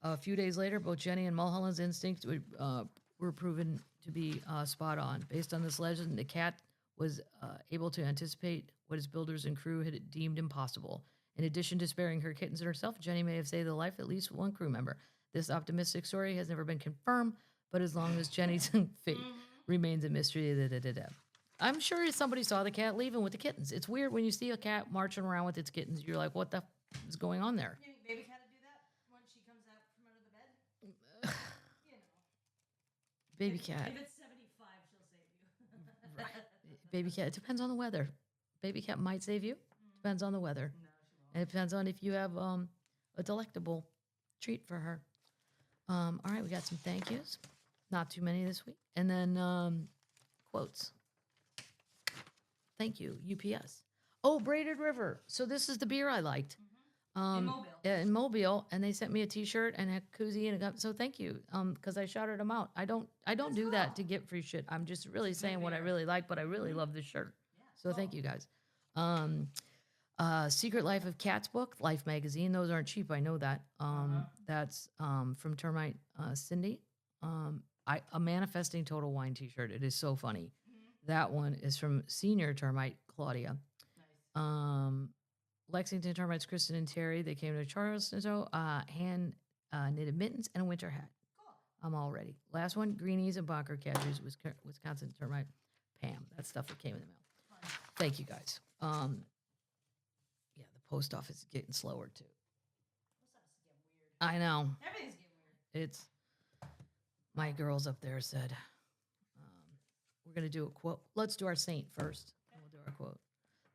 Speaker 1: A few days later, both Jenny and Mulholland's instincts were proven to be spot on. Based on this legend, the cat was able to anticipate what his builders and crew had deemed impossible. In addition to sparing her kittens and herself, Jenny may have saved the life of at least 1 crew member. This optimistic story has never been confirmed, but as long as Jenny's fate remains a mystery, I'm sure somebody saw the cat leaving with the kittens. It's weird when you see a cat marching around with its kittens. You're like, what the is going on there?
Speaker 2: You think baby cat would do that when she comes out from under the bed? You know.
Speaker 1: Baby cat.
Speaker 2: If it's 75, she'll save you.
Speaker 1: Right. Baby cat. It depends on the weather. Baby cat might save you. Depends on the weather.
Speaker 2: No, she won't.
Speaker 1: And it depends on if you have a delectable treat for her. All right, we got some thank yous. Not too many this week. And then quotes. Thank you, UPS. Oh, Braided River. So this is the beer I liked.
Speaker 2: In Mobile.
Speaker 1: Yeah, in Mobile, and they sent me a T-shirt and a koozie and a cup. So thank you, because I shouted them out. I don't do that to get free shit. I'm just really saying what I really like, but I really love this shirt. So thank you guys. Secret Life of Cats book, Life magazine. Those aren't cheap. I know that. That's from Termite Cindy. A Manifesting Total Wine T-shirt. It is so funny. That one is from Senior Termite Claudia.
Speaker 2: Nice.
Speaker 1: Lexington Termites Kristen and Terry. They came to Charleston. So hand knitted mittens and a winter hat.
Speaker 2: Cool.
Speaker 1: I'm all ready. Last one, Greenies and Bonker Catchers, Wisconsin Termite Pam. That stuff that came in the mail.
Speaker 2: Fun.
Speaker 1: Thank you guys. Yeah, the post office is getting slower too.
Speaker 2: Post office is getting weird.
Speaker 1: I know.
Speaker 2: Everything's getting weird.
Speaker 1: It's my girls up there said, we're going to do a quote. Let's do our saint first. And we'll do our quote.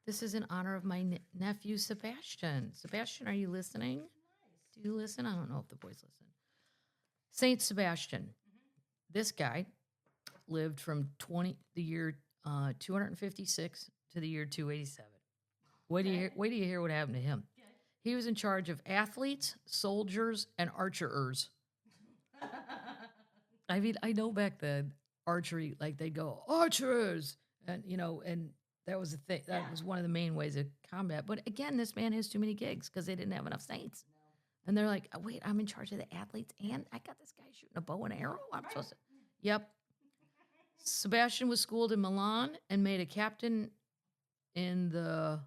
Speaker 1: This is in honor of my nephew, Sebastian. Sebastian, are you listening?
Speaker 2: Nice.
Speaker 1: Do you listen? I don't know if the boys listen. Saint Sebastian. This guy lived from the year 256 to the year 287. Wait do you hear what happened to him?
Speaker 2: Okay.
Speaker 1: He was in charge of athletes, soldiers, and archers. I mean, I know back then, archery, like they go, archers! And, and that was the thing. That was one of the main ways of combat. But again, this man has too many gigs because they didn't have enough saints.
Speaker 2: No.
Speaker 1: And they're like, oh, wait, I'm in charge of the athletes and I got this guy shooting a bow and arrow? I'm supposed to. Yep. Sebastian was schooled in Milan and made a captain in the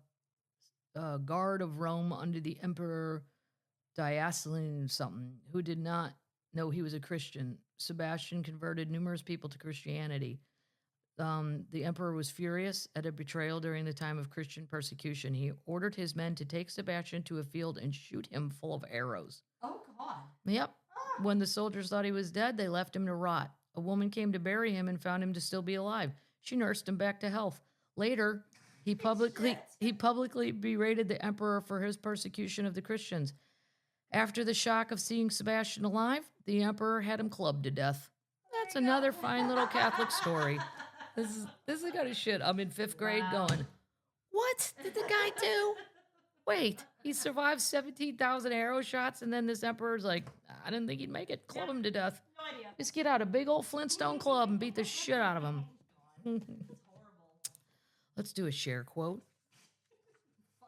Speaker 1: guard of Rome under the Emperor Diocletian something, who did not know he was a Christian. Sebastian converted numerous people to Christianity. The emperor was furious at a betrayal during the time of Christian persecution. He ordered his men to take Sebastian to a field and shoot him full of arrows.
Speaker 2: Oh, God.
Speaker 1: Yep. When the soldiers thought he was dead, they left him to rot. A woman came to bury him and found him to still be alive. She nursed him back to health. Later, he publicly berated the emperor for his persecution of the Christians. After the shock of seeing Sebastian alive, the emperor had him clubbed to death. That's another fine little Catholic story. This is the kind of shit I'm in 5th grade going, what did the guy do? Wait, he survived 17,000 arrow shots, and then this emperor's like, I didn't think he'd make it. Club him to death.
Speaker 2: No idea.
Speaker 1: Just get out a big old Flintstone club and beat the shit out of him.
Speaker 2: God, that's horrible.
Speaker 1: Let's do a share quote.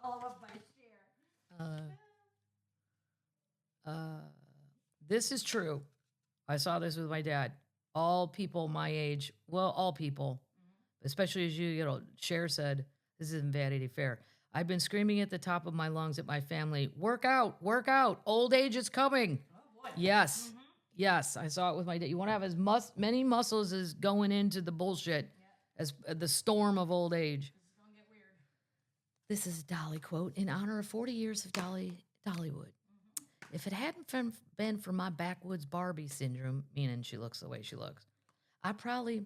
Speaker 2: Follow up by share.
Speaker 1: This is true. I saw this with my dad. All people my age, well, all people, especially as you get old. Cher said, this isn't Vanity Fair. I've been screaming at the top of my lungs at my family, work out, old age is coming.
Speaker 2: Oh, boy.
Speaker 1: Yes, yes, I saw it with my dad. You want to have as many muscles as going into the bullshit as the storm of old age.
Speaker 2: This is going to get weird.
Speaker 1: This is a Dolly quote in honor of 40 years of Dollywood. If it hadn't been for my backwoods Barbie syndrome, meaning she looks the way she looks, I probably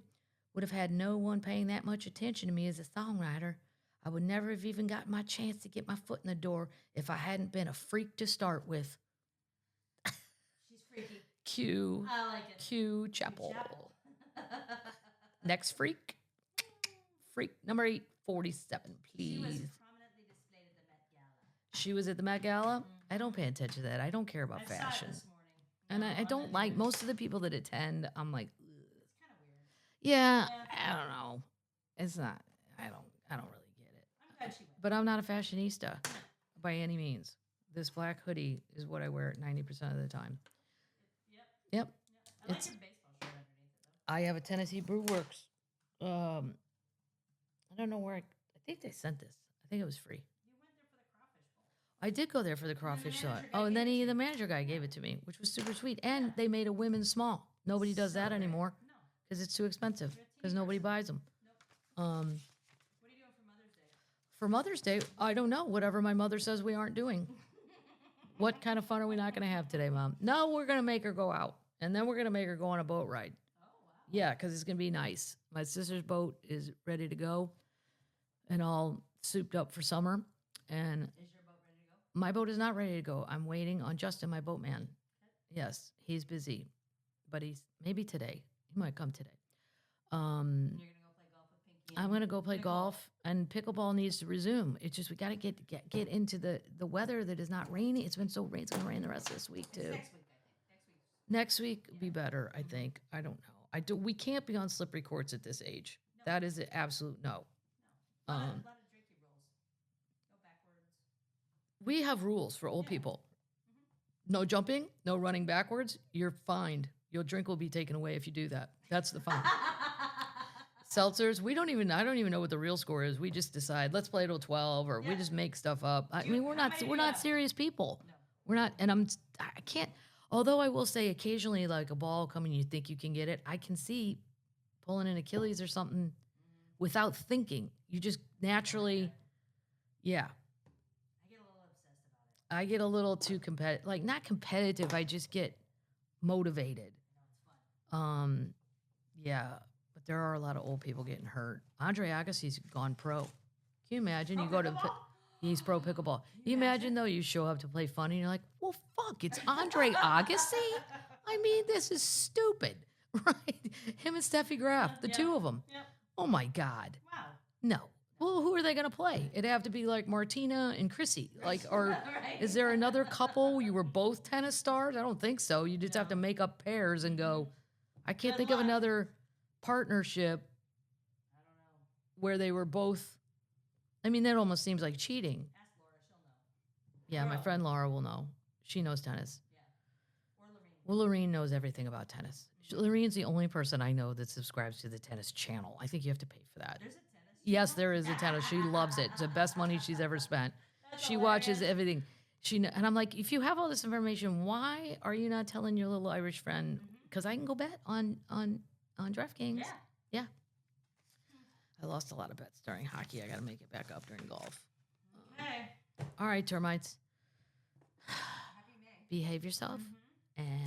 Speaker 1: would have had no one paying that much attention to me as a songwriter. I would never have even gotten my chance to get my foot in the door if I hadn't been a freak to start with.
Speaker 2: She's freaky.
Speaker 1: Cue.
Speaker 2: I like it.
Speaker 1: Cue Chappell.
Speaker 2: Chappell.
Speaker 1: Next freak. Freak number 847, please.
Speaker 2: She was prominently displayed at the Met Gala.
Speaker 1: She was at the Met Gala? I don't pay attention to that. I don't care about
Speaker 2: I saw
Speaker 1: fashion.
Speaker 2: it this morning.
Speaker 1: And
Speaker 2: No,
Speaker 1: I don't like most of the people that attend. I'm like, ugh.
Speaker 2: It's kind of weird.
Speaker 1: Yeah,
Speaker 2: Yeah.
Speaker 1: I don't know. It's not. I don't really get it.
Speaker 2: I'm glad she went.
Speaker 1: But I'm not a fashionista by any means. This black hoodie is what I wear 90% of the time.
Speaker 2: Yep.
Speaker 1: Yep.
Speaker 2: I like
Speaker 1: It's-
Speaker 2: your baseball shirt underneath it, though.
Speaker 1: I have a Tennessee Brew Works. I don't know where I think they sent this. I think it was free.
Speaker 2: You went there for the crawfish bowl.
Speaker 1: I did go there for the crawfish salad.
Speaker 2: manager guy
Speaker 1: Oh, and
Speaker 2: gave
Speaker 1: then
Speaker 2: it to
Speaker 1: the manager guy gave it to me, which was super sweet. And they made a women's small. Nobody does
Speaker 2: So
Speaker 1: that
Speaker 2: great.
Speaker 1: anymore
Speaker 2: No.
Speaker 1: because it's too expensive
Speaker 2: You're a
Speaker 1: because
Speaker 2: teeny
Speaker 1: nobody
Speaker 2: person.
Speaker 1: buys them.
Speaker 2: What are you doing for Mother's Day?
Speaker 1: For Mother's Day, I don't know. Whatever my mother says we aren't doing. What kind of fun are we not going to have today, Mom? No, we're going to make her go out. And then we're going to make her go on a boat ride.
Speaker 2: Oh, wow.
Speaker 1: Yeah, because it's going to be nice. My sister's boat is ready to go and all souped up for summer. And
Speaker 2: Is your boat ready to go?
Speaker 1: my boat is not ready to go. I'm waiting on Justin, my boatman. Yes, he's busy. But he's maybe today. He might come today.
Speaker 2: You're going to go play golf with Pinky.
Speaker 1: I'm going to go play
Speaker 2: Pickle.
Speaker 1: golf, and pickleball needs to resume. It's just we got to get into the weather that is not rainy. It's been so rain. It's going to rain the rest of this week,
Speaker 2: It's
Speaker 1: too.
Speaker 2: next week, I think.
Speaker 1: Next week will be better, I think. I don't know. We can't be on slippery courts at this age.
Speaker 2: No.
Speaker 1: That is an absolute no.
Speaker 2: A lot of drinky rules. Go backwards.
Speaker 1: We have rules for old
Speaker 2: Yeah.
Speaker 1: people. No jumping, no running backwards. You're fined. Your drink will be taken away if you do that. That's the fine. Seltzers, I don't even know what the real score is. We just decide, let's play till 12 or we
Speaker 2: Yeah.
Speaker 1: just make stuff up. I
Speaker 2: Do you-
Speaker 1: mean, we're
Speaker 2: how many do you
Speaker 1: not
Speaker 2: have?
Speaker 1: serious people.
Speaker 2: No.
Speaker 1: We're not, and I can't, although I will say occasionally like a ball coming, you think you can get it. I can see pulling an Achilles or something without thinking. You just naturally, yeah.
Speaker 2: I get a little
Speaker 1: I get a little too competitive. Like, not competitive. I just get motivated. Yeah, but there are a lot of old people getting hurt. Andre Agassi's gone pro. Can you imagine? You go to he's pro pickleball. You imagine though, you show up to play funny and you're like, well, fuck, it's Andre Agassi. I mean, this is stupid, right? Him and Steffi Graf, the two of them.
Speaker 2: Yep.
Speaker 1: Oh my God.
Speaker 2: Wow.
Speaker 1: No. Well, who are they going to play? It'd have to be like Martina and Chrissy. Like, or
Speaker 2: Right.
Speaker 1: is there another couple? You were both tennis stars? I don't think so. You just have to make up pairs and go, I can't
Speaker 2: Good
Speaker 1: think of
Speaker 2: luck.
Speaker 1: another partnership
Speaker 2: I don't know.
Speaker 1: where they were both. I mean, that almost seems like cheating.
Speaker 2: Ask Laura, she'll know.
Speaker 1: Yeah, my
Speaker 2: Girl.
Speaker 1: friend Laura will know. She knows tennis.
Speaker 2: Yeah. Or Lorene.
Speaker 1: Well, Lorene knows everything about tennis. Lorene's the only person I know that subscribes to the tennis channel. I think you have to pay for that.
Speaker 2: There's a tennis.
Speaker 1: Yes, there is a tennis. She loves it. It's the best money she's ever spent. She watches everything. And I'm like, if you have all this information, why are you not telling your little Irish friend? Because I can go bet on DraftKings.
Speaker 2: Yeah.
Speaker 1: Yeah. I lost a lot of bets during hockey. I got to make it back up during golf.
Speaker 2: Okay.
Speaker 1: All right, termites.
Speaker 2: Happy May.
Speaker 1: Behave yourself. And